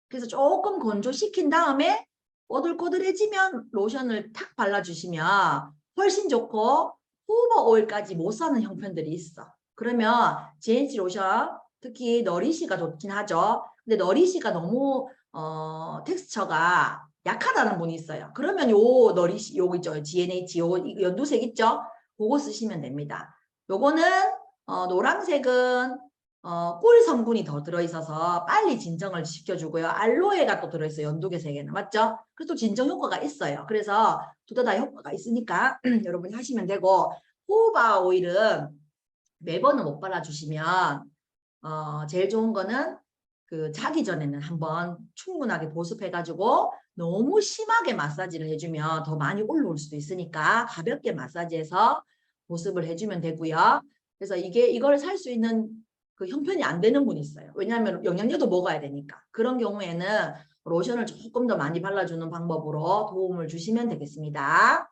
그래서 조금 건조시킨 다음에 꼬들꼬들해지면 로션을 탁 발라주시면 훨씬 좋고 호버 오일까지 못 사는 형편들이 있어. 그러면 GH 로션 특히 너리시가 좋긴 하죠. 근데 너리시가 너무 텍스처가 약하다는 분이 있어요. 그러면 요 너리시 요거 있죠. GNH 요 연두색 있죠. 그거 쓰시면 됩니다. 요거는 노란색은 꿀 성분이 더 들어있어서 빨리 진정을 시켜주고요. 알로에가 또 들어있어요. 연두개색에는. 맞죠? 그래서 또 진정 효과가 있어요. 그래서 둘 다 효과가 있으니까 여러분이 하시면 되고 호호바 오일은 매번은 못 발라주시면 제일 좋은 거는 그 자기 전에는 한번 충분하게 보습해가지고 너무 심하게 마사지를 해주면 더 많이 올라올 수도 있으니까 가볍게 마사지해서 보습을 해주면 되고요. 그래서 이걸 살 수 있는 그 형편이 안 되는 분이 있어요. 왜냐하면 영양제도 먹어야 되니까. 그런 경우에는 로션을 조금 더 많이 발라주는 방법으로 도움을 주시면 되겠습니다.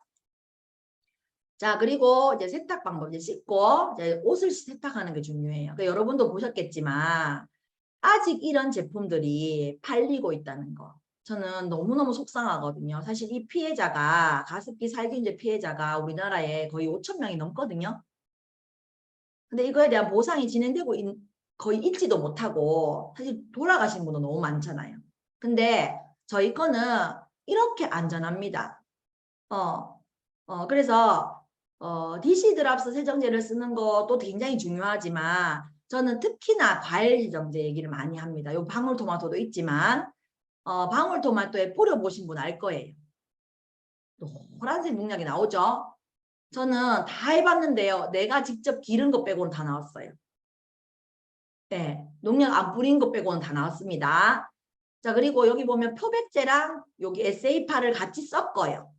자, 그리고 이제 세탁 방법, 이제 씻고 이제 옷을 세탁하는 게 중요해요. 그러니까 여러분도 보셨겠지만 아직 이런 제품들이 팔리고 있다는 거. 저는 너무너무 속상하거든요. 사실 이 피해자가, 가습기 살균제 피해자가 우리나라에 거의 5,000명이 넘거든요. 근데 이거에 대한 보상이 진행되고 거의 있지도 못하고 사실 돌아가신 분도 너무 많잖아요. 근데 저희 거는 이렇게 안전합니다. 그래서 DC 드랍스 세정제를 쓰는 것도 굉장히 중요하지만 저는 특히나 과일 세정제 얘기를 많이 합니다. 요 방울토마토도 있지만 방울토마토에 뿌려보신 분 알 거예요. 노란색 농약이 나오죠. 저는 다 해봤는데요. 내가 직접 기른 것 빼고는 다 나왔어요. 네, 농약 안 뿌린 것 빼고는 다 나왔습니다. 자, 그리고 여기 보면 표백제랑 여기 SA파를 같이 섞어요.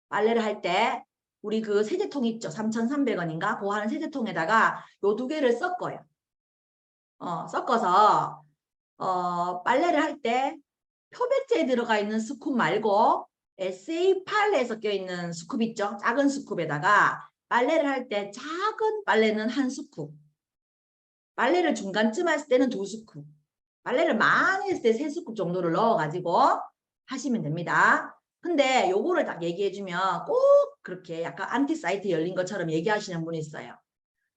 빨래를 할 때 우리 그 세제통 있죠? 3,300원인가? 그거 하는 세제통에다가 요 두 개를 섞어요. 섞어서 빨래를 할 때 표백제에 들어가 있는 스쿱 말고 SA8에 섞여 있는 스쿱 있죠? 작은 스쿱에다가 빨래를 할 때 작은 빨래는 한 스쿱, 빨래를 중간쯤 했을 때는 두 스쿱, 빨래를 많이 했을 때 세 스쿱 정도를 넣어가지고 하시면 됩니다. 근데 요거를 딱 얘기해주면 꼭 그렇게 약간 안티 사이트 열린 것처럼 얘기하시는 분이 있어요.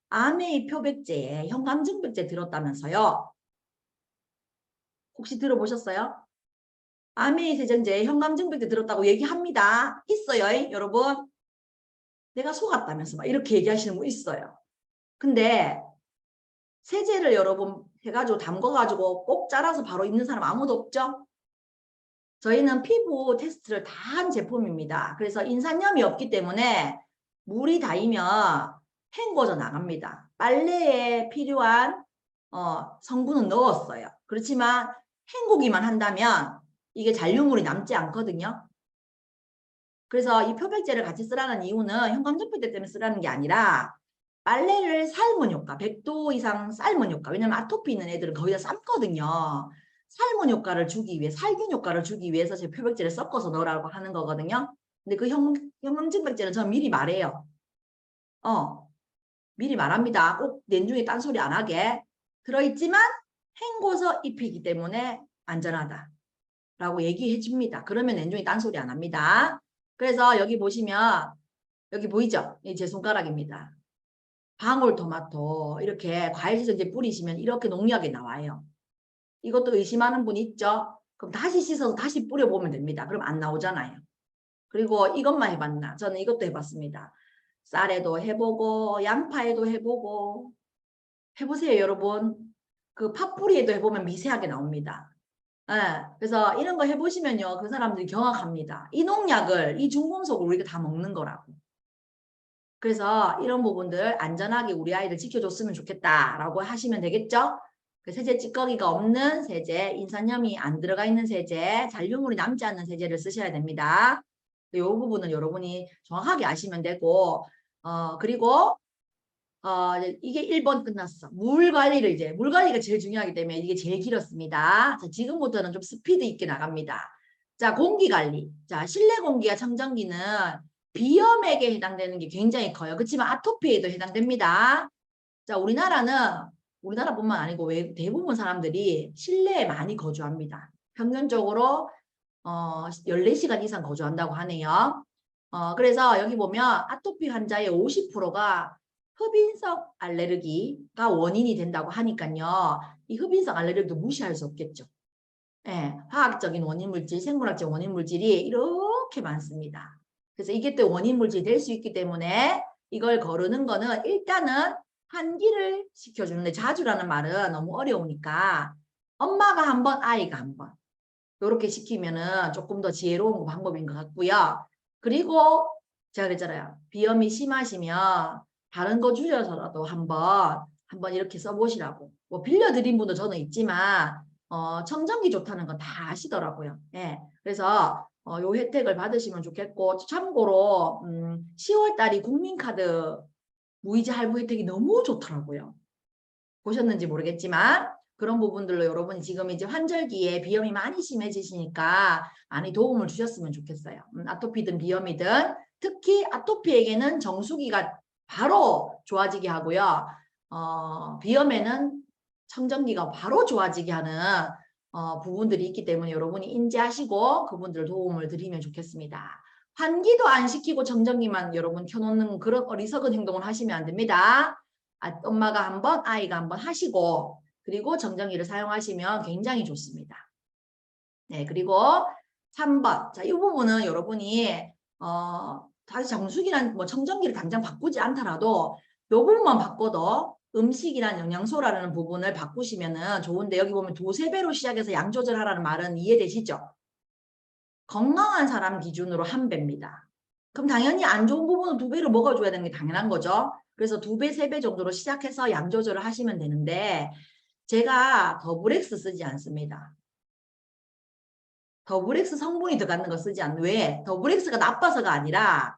아메이 표백제에 현감증백제 들었다면서요? 혹시 들어보셨어요? 아메이 세정제에 현감증백제 들었다고 얘기합니다. 있어요, 여러분. 내가 속았다면서 막 이렇게 얘기하시는 분 있어요. 근데 세제를 여러분 해가지고 담궈가지고 꼭 짜라서 바로 입는 사람 아무도 없죠? 저희는 피부 테스트를 다 한 제품입니다. 그래서 인산염이 없기 때문에 물이 닿으면 헹궈져 나갑니다. 빨래에 필요한 성분은 넣었어요. 그렇지만 헹구기만 한다면 이게 잔류물이 남지 않거든요. 그래서 이 표백제를 같이 쓰라는 이유는 형광점폐제 때문에 쓰라는 게 아니라 빨래를 삶은 효과, 100도 이상 삶은 효과. 왜냐면 아토피 있는 애들은 거의 다 삶거든요. 삶은 효과를 주기 위해, 살균 효과를 주기 위해서 제 표백제를 섞어서 넣으라고 하는 거거든요. 근데 그 형광점폐제는 저는 미리 말해요. 미리 말합니다. 꼭 냉중에 딴소리 안 하게. 들어있지만 헹궈서 입히기 때문에 안전하다. 라고 얘기해 줍니다. 그러면 냉중에 딴소리 안 합니다. 그래서 여기 보시면 여기 보이죠? 이 제 손가락입니다. 방울토마토 이렇게 과일세정제 뿌리시면 이렇게 농약이 나와요. 이것도 의심하는 분 있죠? 그럼 다시 씻어서 다시 뿌려보면 됩니다. 그럼 안 나오잖아요. 그리고 이것만 해봤나? 저는 이것도 해봤습니다. 쌀에도 해보고 양파에도 해보고 해보세요 여러분. 그 팥뿌리에도 해보면 미세하게 나옵니다. 그래서 이런 거 해보시면요. 그 사람들이 경악합니다. 이 농약을, 이 중금속을 우리가 다 먹는 거라고. 그래서 이런 부분들 안전하게 우리 아이들 지켜줬으면 좋겠다라고 하시면 되겠죠? 그 세제 찌꺼기가 없는 세제, 인산염이 안 들어가 있는 세제, 잔류물이 남지 않는 세제를 쓰셔야 됩니다. 이 부분은 여러분이 정확하게 아시면 되고, 그리고 이게 1번 끝났어. 물 관리를 이제, 물 관리가 제일 중요하기 때문에 이게 제일 길었습니다. 자, 지금부터는 좀 스피드 있게 나갑니다. 자, 공기 관리. 자, 실내 공기와 청정기는 비염에게 해당되는 게 굉장히 커요. 그렇지만 아토피에도 해당됩니다. 자, 우리나라뿐만 아니고 왜 대부분 사람들이 실내에 많이 거주합니다. 평균적으로 14시간 이상 거주한다고 하네요. 그래서 여기 보면 아토피 환자의 50%가 흡인성 알레르기가 원인이 된다고 하니까요. 이 흡인성 알레르기도 무시할 수 없겠죠. 예, 화학적인 원인 물질, 생물학적 원인 물질이 이렇게 많습니다. 그래서 이게 또 원인 물질이 될 수 있기 때문에 이걸 거르는 거는 일단은 환기를 시켜주는데 자주라는 말은 너무 어려우니까 엄마가 한 번, 아이가 한 번. 이렇게 시키면은 조금 더 지혜로운 방법인 것 같고요. 그리고 제가 그랬잖아요. 비염이 심하시면 다른 거 줄여서라도 한번 이렇게 써보시라고. 뭐 빌려드린 분도 저는 있지만 청정기 좋다는 건 다 아시더라고요. 예. 그래서 요 혜택을 받으시면 좋겠고 참고로 10월 달이 국민카드 무이자 할부 혜택이 너무 좋더라고요. 보셨는지 모르겠지만 그런 부분들로 여러분이 지금 이제 환절기에 비염이 많이 심해지시니까 많이 도움을 주셨으면 좋겠어요. 아토피든 비염이든 특히 아토피에게는 정수기가 바로 좋아지게 하고요. 비염에는 청정기가 바로 좋아지게 하는 부분들이 있기 때문에 여러분이 인지하시고 그분들 도움을 드리면 좋겠습니다. 환기도 안 시키고 청정기만 여러분 켜놓는 그런 어리석은 행동을 하시면 안 됩니다. 엄마가 한번 아이가 한번 하시고 그리고 정전기를 사용하시면 굉장히 좋습니다. 네, 그리고 3번. 자, 이 부분은 여러분이 다시 정수기란 뭐 청정기를 당장 바꾸지 않더라도 이 부분만 바꿔도 음식이란 영양소라는 부분을 바꾸시면은 좋은데 여기 보면 두세 배로 시작해서 양 조절하라는 말은 이해되시죠? 건강한 사람 기준으로 한 배입니다. 그럼 당연히 안 좋은 부분은 두 배로 먹어줘야 되는 게 당연한 거죠. 그래서 2배, 3배 정도로 시작해서 양 조절을 하시면 되는데 제가 더블엑스 쓰지 않습니다. 더블엑스 성분이 들어가는 거 쓰지 않는 왜? 더블엑스가 나빠서가 아니라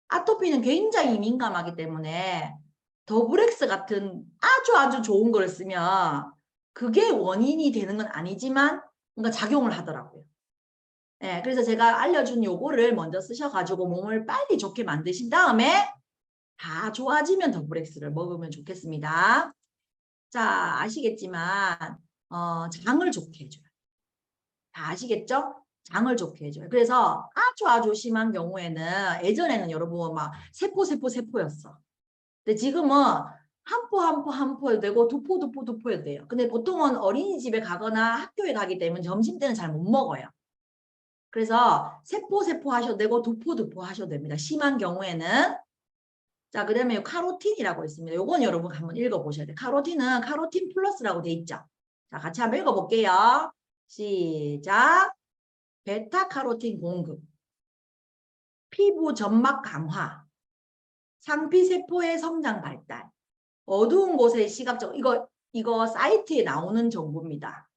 아토피는 굉장히 민감하기 때문에 더블엑스 같은 아주 좋은 걸 쓰면 그게 원인이 되는 건 아니지만 뭔가 작용을 하더라고요. 네, 그래서 제가 알려준 요거를 먼저 쓰셔가지고 몸을 빨리 좋게 만드신 다음에 다 좋아지면 더블엑스를 먹으면 좋겠습니다. 자, 아시겠지만 장을 좋게 해줘요. 다 아시겠죠? 장을 좋게 해줘요. 그래서 아주 심한 경우에는 예전에는 여러분 막 세포였어. 근데 지금은 한 포 해도 되고 두 포 해도 돼요. 근데 보통은 어린이집에 가거나 학교에 가기 때문에 점심때는 잘 못 먹어요. 그래서 세포 하셔도 되고 두 포 하셔도 됩니다. 심한 경우에는 자, 그 다음에 카로틴이라고 있습니다. 요건 여러분 한번 읽어보셔야 돼요. 카로틴은 카로틴 플러스라고 돼 있죠. 자, 같이 한번 읽어볼게요. 시작. 베타카로틴 공급, 피부 점막 강화, 상피세포의 성장 발달, 어두운 곳의 시각적, 이거 사이트에 나오는 정보입니다.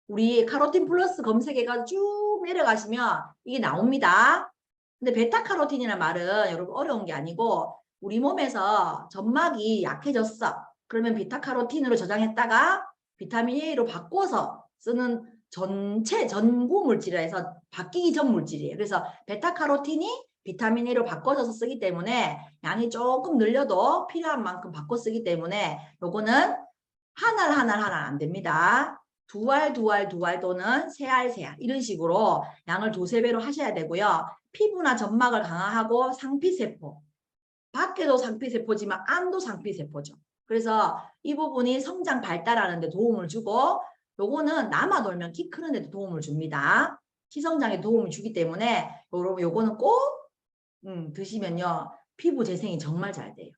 우리 카로틴 플러스 검색해가 쭉 내려가시면 이게 나옵니다. 근데 베타카로틴이라는 말은 여러분 어려운 게 아니고 우리 몸에서 점막이 약해졌어. 그러면 베타카로틴으로 저장했다가 비타민 A로 바꿔서 쓰는 전구 물질이라 해서 바뀌기 전 물질이에요. 그래서 베타카로틴이 비타민 A로 바꿔져서 쓰기 때문에 양이 조금 늘려도 필요한 만큼 바꿔 쓰기 때문에 요거는 한 알 안 됩니다. 두 알 또는 세 알 이런 식으로 양을 두세 배로 하셔야 되고요. 피부나 점막을 강화하고 상피세포, 밖에도 상피세포지만 안도 상피세포죠. 그래서 이 부분이 성장 발달하는 데 도움을 주고 요거는 남아 돌면 키 크는 데도 도움을 줍니다. 키 성장에 도움을 주기 때문에 여러분 요거는 꼭 드시면요. 피부 재생이 정말 잘 돼요.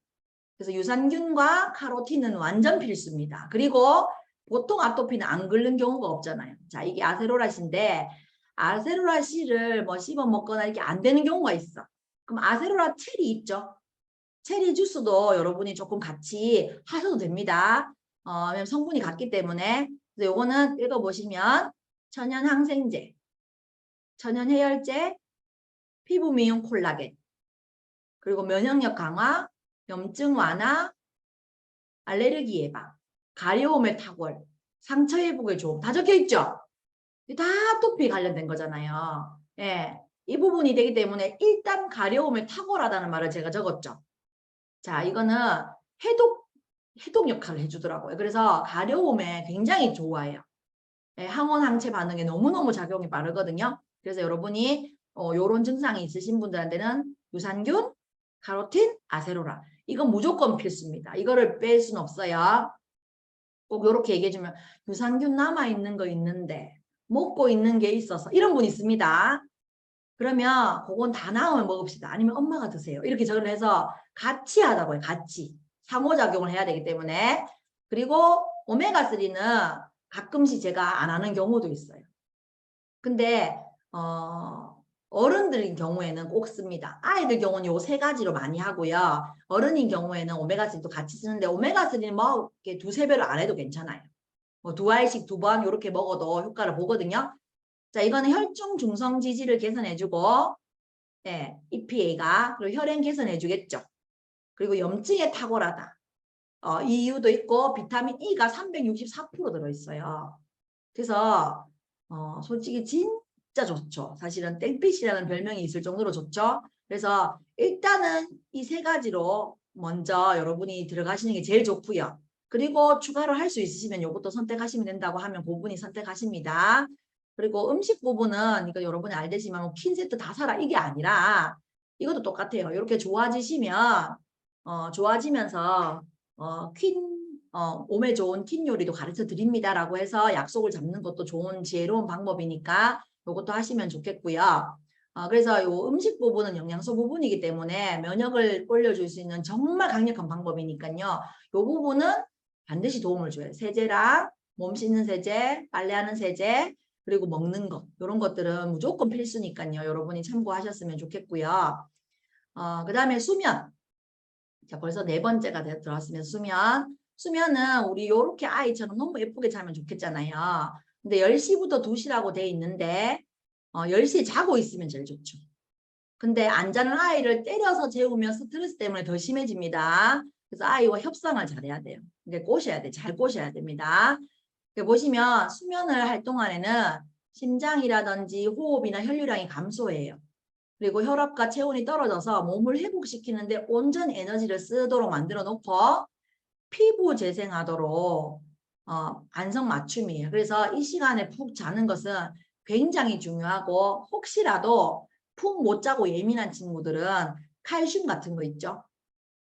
그래서 유산균과 카로틴은 완전 필수입니다. 그리고 보통 아토피는 안 긁는 경우가 없잖아요. 자, 이게 아세로라씨인데 아세로라씨를 뭐 씹어 먹거나 이렇게 안 되는 경우가 있어. 그럼 아세로라 체리 있죠? 체리 주스도 여러분이 조금 같이 하셔도 됩니다. 왜냐면 성분이 같기 때문에. 그래서 요거는 읽어보시면 천연 항생제, 천연 해열제, 피부 미용 콜라겐, 그리고 면역력 강화, 염증 완화, 알레르기 예방, 가려움의 탁월, 상처 회복에 좋음 다 적혀 있죠? 다 아토피 관련된 거잖아요. 예, 이 부분이 되기 때문에 일단 가려움에 탁월하다는 말을 제가 적었죠. 자, 이거는 해독 역할을 해주더라고요. 그래서 가려움에 굉장히 좋아해요. 예, 항원 항체 반응에 너무너무 작용이 빠르거든요. 그래서 여러분이 요런 증상이 있으신 분들한테는 유산균, 카로틴, 아세로라 이건 무조건 필수입니다. 이거를 뺄 수는 없어요. 꼭 이렇게 얘기해주면 유산균 남아있는 거 있는데 먹고 있는 게 있어서 이런 분 있습니다. 그러면 그건 다 나오면 먹읍시다. 아니면 엄마가 드세요. 이렇게 저를 해서 같이 하자고요. 같이. 상호작용을 해야 되기 때문에. 그리고 오메가3는 가끔씩 제가 안 하는 경우도 있어요. 근데 어른들인 경우에는 꼭 씁니다. 아이들 경우는 요 세 가지로 많이 하고요. 어른인 경우에는 오메가3도 같이 쓰는데 오메가3는 뭐 이렇게 두세 배로 안 해도 괜찮아요. 뭐 두 알씩 두 번 이렇게 먹어도 효과를 보거든요. 자, 이거는 혈중 중성 지질을 개선해주고, 네, EPA가 그리고 혈행 개선해주겠죠. 그리고 염증에 탁월하다. 이 이유도 있고 비타민 E가 364% 들어있어요. 그래서 솔직히 진짜 좋죠. 사실은 땡빛이라는 별명이 있을 정도로 좋죠. 그래서 일단은 이 세 가지로 먼저 여러분이 들어가시는 게 제일 좋고요. 그리고 추가로 할 수 있으시면 이것도 선택하시면 된다고 하면 그 부분이 선택하십니다. 그리고 음식 부분은 이거 여러분이 알겠지만 뭐 퀸 세트 다 사라 이게 아니라 이것도 똑같아요. 이렇게 좋아지시면 좋아지면서 몸에 좋은 퀸 요리도 가르쳐 드립니다라고 해서 약속을 잡는 것도 좋은 지혜로운 방법이니까 이것도 하시면 좋겠고요. 그래서 요 음식 부분은 영양소 부분이기 때문에 면역을 올려줄 수 있는 정말 강력한 방법이니까요. 요 부분은 반드시 도움을 줘요. 세제랑 몸 씻는 세제, 빨래하는 세제, 그리고 먹는 것 이런 것들은 무조건 필수니까요. 여러분이 참고하셨으면 좋겠고요. 그 다음에 수면. 자, 벌써 네 번째가 들어왔으면 수면은 우리 요렇게 아이처럼 너무 예쁘게 자면 좋겠잖아요. 근데 10시부터 2시라고 돼 있는데 10시에 자고 있으면 제일 좋죠. 근데 안 자는 아이를 때려서 재우면 스트레스 때문에 더 심해집니다. 그래서 아이와 협상을 잘해야 돼요. 근데 꼬셔야 돼. 잘 꼬셔야 됩니다. 보시면 수면을 할 동안에는 심장이라든지 호흡이나 혈류량이 감소해요. 그리고 혈압과 체온이 떨어져서 몸을 회복시키는데 온전 에너지를 쓰도록 만들어 놓고 피부 재생하도록 안성맞춤이에요. 그래서 이 시간에 푹 자는 것은 굉장히 중요하고 혹시라도 푹 못 자고 예민한 친구들은 칼슘 같은 거 있죠.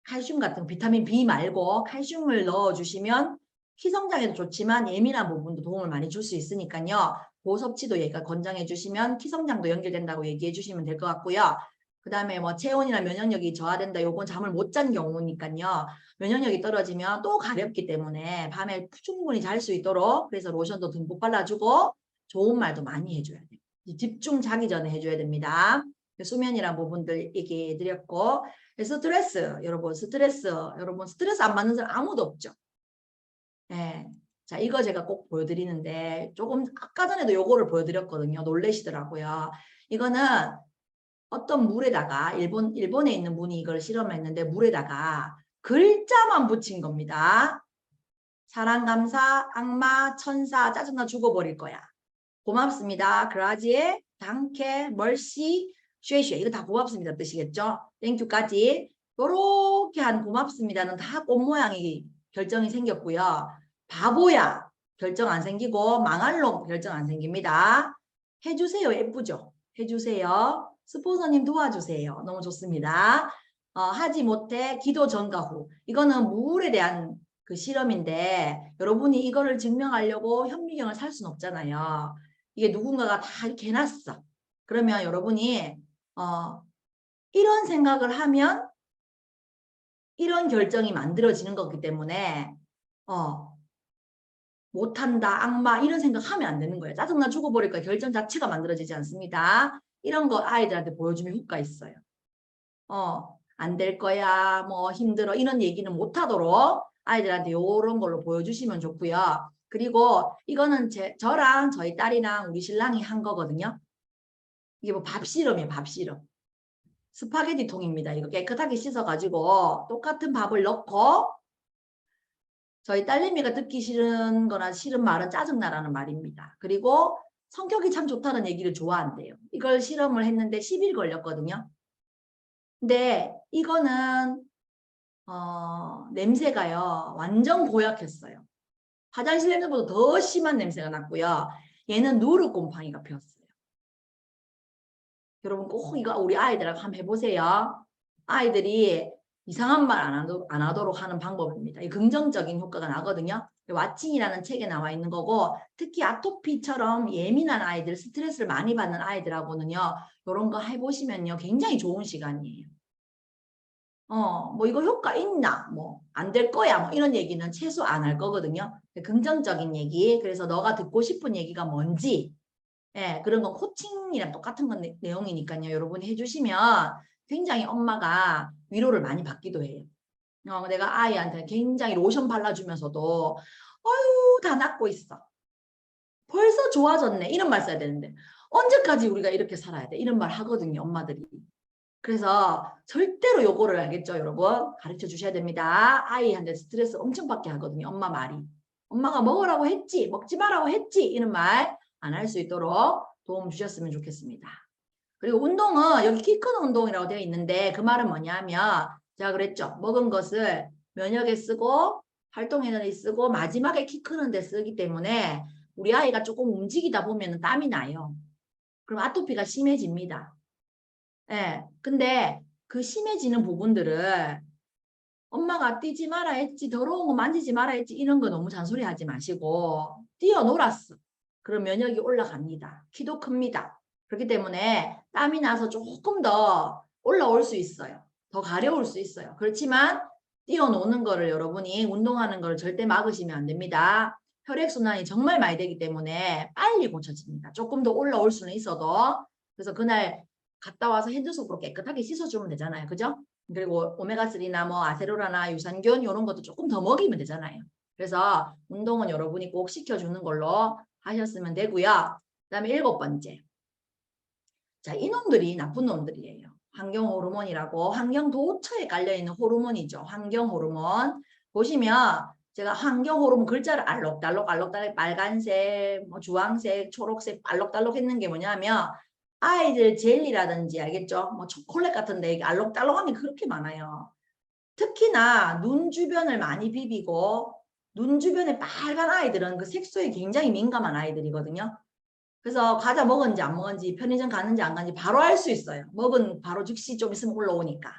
칼슘 같은 비타민 B 말고 칼슘을 넣어주시면 키성장에도 좋지만 예민한 부분도 도움을 많이 줄 수 있으니까요. 고섭취도 얘가 권장해 주시면 키성장도 연결된다고 얘기해 주시면 될 것 같고요. 그다음에 뭐 체온이나 면역력이 저하된다. 요건 잠을 못 잔 경우니까요. 면역력이 떨어지면 또 가렵기 때문에 밤에 충분히 잘 수 있도록 그래서 로션도 듬뿍 발라주고 좋은 말도 많이 해줘야 돼요. 집중 자기 전에 해줘야 됩니다. 수면이란 부분들 얘기해 드렸고 스트레스 여러분 스트레스 안 받는 사람 아무도 없죠. 예. 자, 이거 제가 꼭 보여드리는데 조금 아까 전에도 요거를 보여드렸거든요. 놀래시더라고요. 이거는 어떤 물에다가 일본에 있는 분이 이걸 실험했는데 물에다가 글자만 붙인 겁니다. 사랑, 감사, 악마, 천사, 짜증나 죽어버릴 거야. 고맙습니다. 그라지에, 당케, 멀시, 쉐쉐 이거 다 고맙습니다 뜻이겠죠? 땡큐까지 요렇게 한 고맙습니다는 다 꽃 모양이 결정이 생겼고요. 바보야 결정 안 생기고 망할 놈 결정 안 생깁니다. 해주세요 예쁘죠? 해주세요. 스폰서님 도와주세요. 너무 좋습니다. 하지 못해 기도 전과 후 이거는 물에 대한 그 실험인데 여러분이 이거를 증명하려고 현미경을 살 수는 없잖아요. 이게 누군가가 다 이렇게 해놨어. 그러면 여러분이 이런 생각을 하면 이런 결정이 만들어지는 거기 때문에 못한다, 악마 이런 생각하면 안 되는 거예요. 짜증나 죽어버릴 거야. 결정 자체가 만들어지지 않습니다. 이런 거 아이들한테 보여주면 효과 있어요. 안 될 거야, 뭐 힘들어 이런 얘기는 못하도록 아이들한테 이런 걸로 보여주시면 좋고요. 그리고 이거는 저랑 저희 딸이랑 우리 신랑이 한 거거든요. 이게 뭐 밥실험이에요. 밥실험. 스파게티 통입니다. 이거 깨끗하게 씻어가지고 똑같은 밥을 넣고 저희 딸내미가 듣기 싫은 거나 싫은 말은 짜증나라는 말입니다. 그리고 성격이 참 좋다는 얘기를 좋아한대요. 이걸 실험을 했는데 10일 걸렸거든요. 근데 이거는 냄새가요. 완전 고약했어요. 화장실 냄새보다 더 심한 냄새가 났고요. 얘는 누르곰팡이가 피었어요. 여러분 꼭 이거 우리 아이들하고 한번 해보세요. 아이들이 이상한 말 안 하도록 하는 방법입니다. 이 긍정적인 효과가 나거든요. 왓칭이라는 책에 나와 있는 거고 특히 아토피처럼 예민한 아이들, 스트레스를 많이 받는 아이들하고는요. 이런 거 해보시면요. 굉장히 좋은 시간이에요. 뭐 이거 효과 있나? 뭐 안 될 거야. 뭐 이런 얘기는 최소 안 할 거거든요. 긍정적인 얘기. 그래서 너가 듣고 싶은 얘기가 뭔지 예, 그런 건 코칭이랑 똑같은 건 내용이니까요. 여러분이 해주시면 굉장히 엄마가 위로를 많이 받기도 해요. 내가 아이한테 굉장히 로션 발라주면서도 어휴 다 낫고 있어. 벌써 좋아졌네. 이런 말 써야 되는데 언제까지 우리가 이렇게 살아야 돼? 이런 말 하거든요. 엄마들이. 그래서 절대로 요거를 알겠죠, 여러분? 가르쳐 주셔야 됩니다. 아이한테 스트레스 엄청 받게 하거든요. 엄마 말이. 엄마가 먹으라고 했지, 먹지 말라고 했지 이런 말 안 할 수 있도록 도움 주셨으면 좋겠습니다. 그리고 운동은 여기 키 크는 운동이라고 되어 있는데 그 말은 뭐냐면 제가 그랬죠. 먹은 것을 면역에 쓰고 활동에너지 쓰고 마지막에 키 크는 데 쓰기 때문에 우리 아이가 조금 움직이다 보면 땀이 나요. 그럼 아토피가 심해집니다. 예. 근데 그 심해지는 부분들을 엄마가 뛰지 마라 했지, 더러운 거 만지지 마라 했지, 이런 거 너무 잔소리 하지 마시고, 뛰어놀았어. 그럼 면역이 올라갑니다. 키도 큽니다. 그렇기 때문에 땀이 나서 조금 더 올라올 수 있어요. 더 가려울 수 있어요. 그렇지만 뛰어노는 거를 여러분이 운동하는 걸 절대 막으시면 안 됩니다. 혈액순환이 정말 많이 되기 때문에 빨리 고쳐집니다. 조금 더 올라올 수는 있어도. 그래서 그날 갔다 와서 핸드소프로 깨끗하게 씻어주면 되잖아요. 그죠? 그리고 오메가3나 뭐 아세로라나 유산균 이런 것도 조금 더 먹이면 되잖아요. 그래서 운동은 여러분이 꼭 시켜주는 걸로 하셨으면 되고요. 그 다음에 7번째. 자, 이놈들이 나쁜 놈들이에요. 환경호르몬이라고 환경 도처에 깔려있는 호르몬이죠. 환경호르몬. 보시면 제가 환경호르몬 글자를 알록달록 빨간색, 뭐 주황색, 초록색 알록달록 했는 게 뭐냐면 아이들 젤리라든지 알겠죠? 뭐 초콜릿 같은데 알록달록함이 그렇게 많아요. 특히나 눈 주변을 많이 비비고 눈 주변에 빨간 아이들은 그 색소에 굉장히 민감한 아이들이거든요. 그래서 과자 먹은지 안 먹은지 편의점 가는지 안 가는지 바로 알 수 있어요. 먹은 바로 즉시 좀 있으면 올라오니까.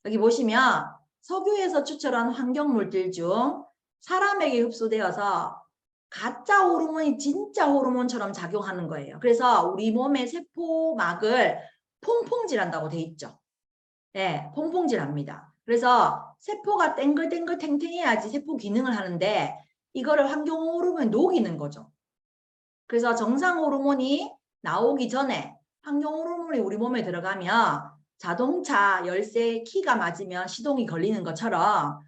여기 보시면 석유에서 추출한 환경물질 중 사람에게 흡수되어서 가짜 호르몬이 진짜 호르몬처럼 작용하는 거예요. 그래서 우리 몸의 세포막을 퐁퐁질한다고 돼 있죠. 네, 퐁퐁질합니다. 그래서 세포가 땡글땡글 탱탱해야지 세포 기능을 하는데 이거를 환경 호르몬에 녹이는 거죠. 그래서 정상 호르몬이 나오기 전에 환경 호르몬이 우리 몸에 들어가면 자동차 열쇠 키가 맞으면 시동이 걸리는 것처럼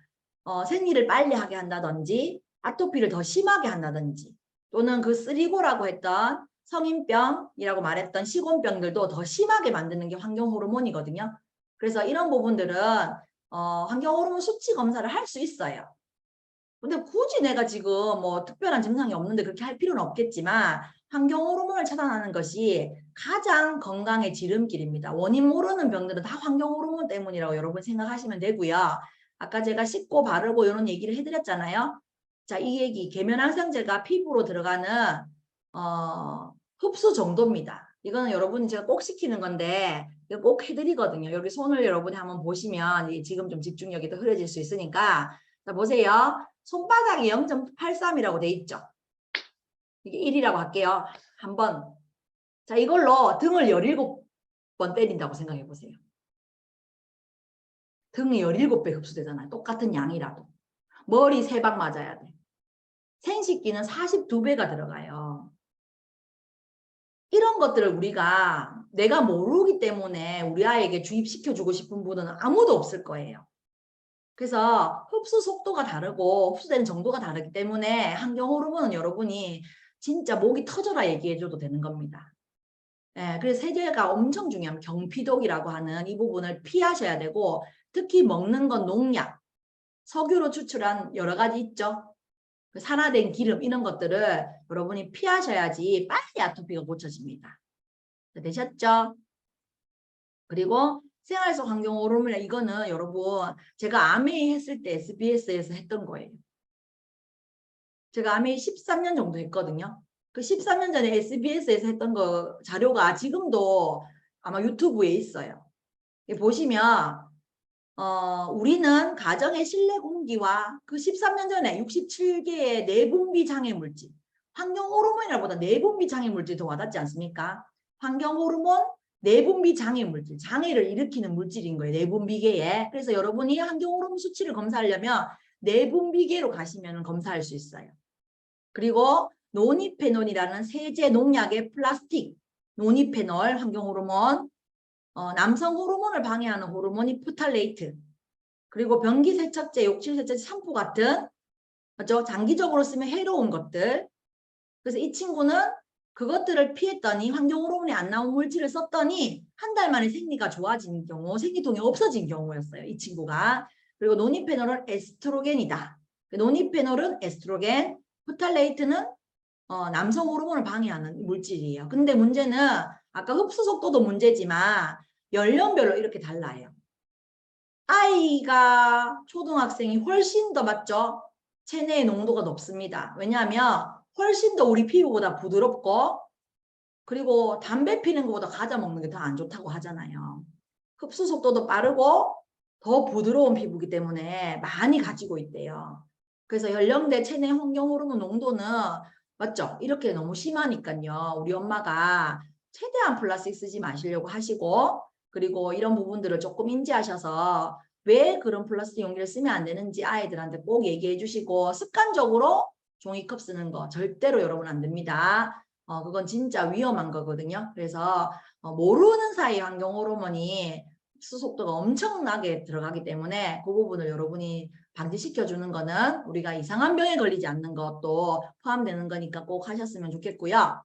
생리를 빨리 하게 한다든지 아토피를 더 심하게 한다든지 또는 그 쓰리고라고 했던 성인병이라고 말했던 식원병들도 더 심하게 만드는 게 환경 호르몬이거든요. 그래서 이런 부분들은 환경 호르몬 수치 검사를 할 수 있어요. 근데 굳이 내가 지금 뭐 특별한 증상이 없는데 그렇게 할 필요는 없겠지만 환경 호르몬을 차단하는 것이 가장 건강의 지름길입니다. 원인 모르는 병들은 다 환경 호르몬 때문이라고 여러분 생각하시면 되고요. 아까 제가 씻고 바르고 이런 얘기를 해드렸잖아요. 자, 이 얘기 계면활성제가 피부로 들어가는 흡수 정도입니다. 이거는 여러분 제가 꼭 시키는 건데 이거 꼭 해드리거든요. 여기 손을 여러분이 한번 보시면 지금 좀 집중력이 더 흐려질 수 있으니까 자, 보세요. 손바닥이 0.83이라고 돼 있죠. 이게 1이라고 할게요. 한번. 자, 이걸로 등을 17번 때린다고 생각해 보세요. 등이 17배 흡수되잖아요. 똑같은 양이라도. 머리 3방 맞아야 돼. 생식기는 42배가 들어가요. 이런 것들을 우리가 내가 모르기 때문에 우리 아이에게 주입시켜주고 싶은 분은 아무도 없을 거예요. 그래서 흡수 속도가 다르고 흡수되는 정도가 다르기 때문에 환경 호르몬은 여러분이 진짜 목이 터져라 얘기해줘도 되는 겁니다. 예, 그래서 세제가 엄청 중요한 경피독이라고 하는 이 부분을 피하셔야 되고 특히 먹는 건 농약, 석유로 추출한 여러 가지 있죠. 산화된 기름 이런 것들을 여러분이 피하셔야지 빨리 아토피가 고쳐집니다. 되셨죠? 그리고 생활 속 환경 호르몬 이거는 여러분 제가 아메이 했을 때 SBS에서 했던 거예요. 제가 아메이 13년 정도 했거든요. 그 13년 전에 SBS에서 했던 거 자료가 지금도 아마 유튜브에 있어요. 보시면 우리는 가정의 실내 공기와 그 13년 전에 67개의 내분비 장애 물질 환경 호르몬이라보다 내분비 장애 물질이 더 와닿지 않습니까? 환경 호르몬 내분비 장애 물질, 장애를 일으키는 물질인 거예요. 내분비계에. 그래서 여러분이 환경 호르몬 수치를 검사하려면 내분비계로 가시면 검사할 수 있어요. 그리고 노니페놀이라는 세제 농약의 플라스틱, 노니페놀 환경 호르몬, 남성 호르몬을 방해하는 호르몬이 프탈레이트, 그리고 변기 세척제, 욕실 세척제, 샴푸 같은 맞죠? 장기적으로 쓰면 해로운 것들. 그래서 이 친구는 그것들을 피했더니 환경 호르몬이 안 나온 물질을 썼더니 한 달 만에 생리가 좋아진 경우, 생리통이 없어진 경우였어요. 이 친구가. 그리고 노니페놀은 에스트로겐이다. 노니페놀은 에스트로겐, 프탈레이트는 남성 호르몬을 방해하는 물질이에요. 근데 문제는 아까 흡수 속도도 문제지만 연령별로 이렇게 달라요. 아이가 초등학생이 훨씬 더 맞죠? 체내의 농도가 높습니다. 왜냐하면 훨씬 더 우리 피부보다 부드럽고 그리고 담배 피는 것보다 과자 먹는 게 더 안 좋다고 하잖아요. 흡수 속도도 빠르고 더 부드러운 피부이기 때문에 많이 가지고 있대요. 그래서 연령대 체내 환경 호르몬 농도는 맞죠? 이렇게 너무 심하니까요. 우리 엄마가 최대한 플라스틱 쓰지 마시려고 하시고 그리고 이런 부분들을 조금 인지하셔서 왜 그런 플라스틱 용기를 쓰면 안 되는지 아이들한테 꼭 얘기해 주시고 습관적으로 종이컵 쓰는 거 절대로 여러분 안 됩니다. 그건 진짜 위험한 거거든요. 그래서 모르는 사이 환경 호르몬이 흡수 속도가 엄청나게 들어가기 때문에 그 부분을 여러분이 방지시켜 주는 거는 우리가 이상한 병에 걸리지 않는 것도 포함되는 거니까 꼭 하셨으면 좋겠고요.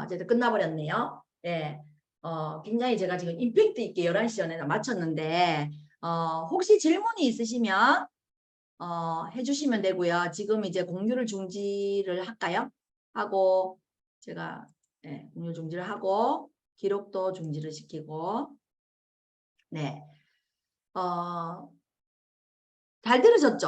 이제 끝나버렸네요. 네. 굉장히 제가 지금 임팩트 있게 11시 전에 마쳤는데 혹시 질문이 있으시면 해주시면 되고요. 지금 이제 공유를 중지를 할까요? 하고 제가 공유 중지를 하고 기록도 중지를 시키고 네. 잘 들으셨죠?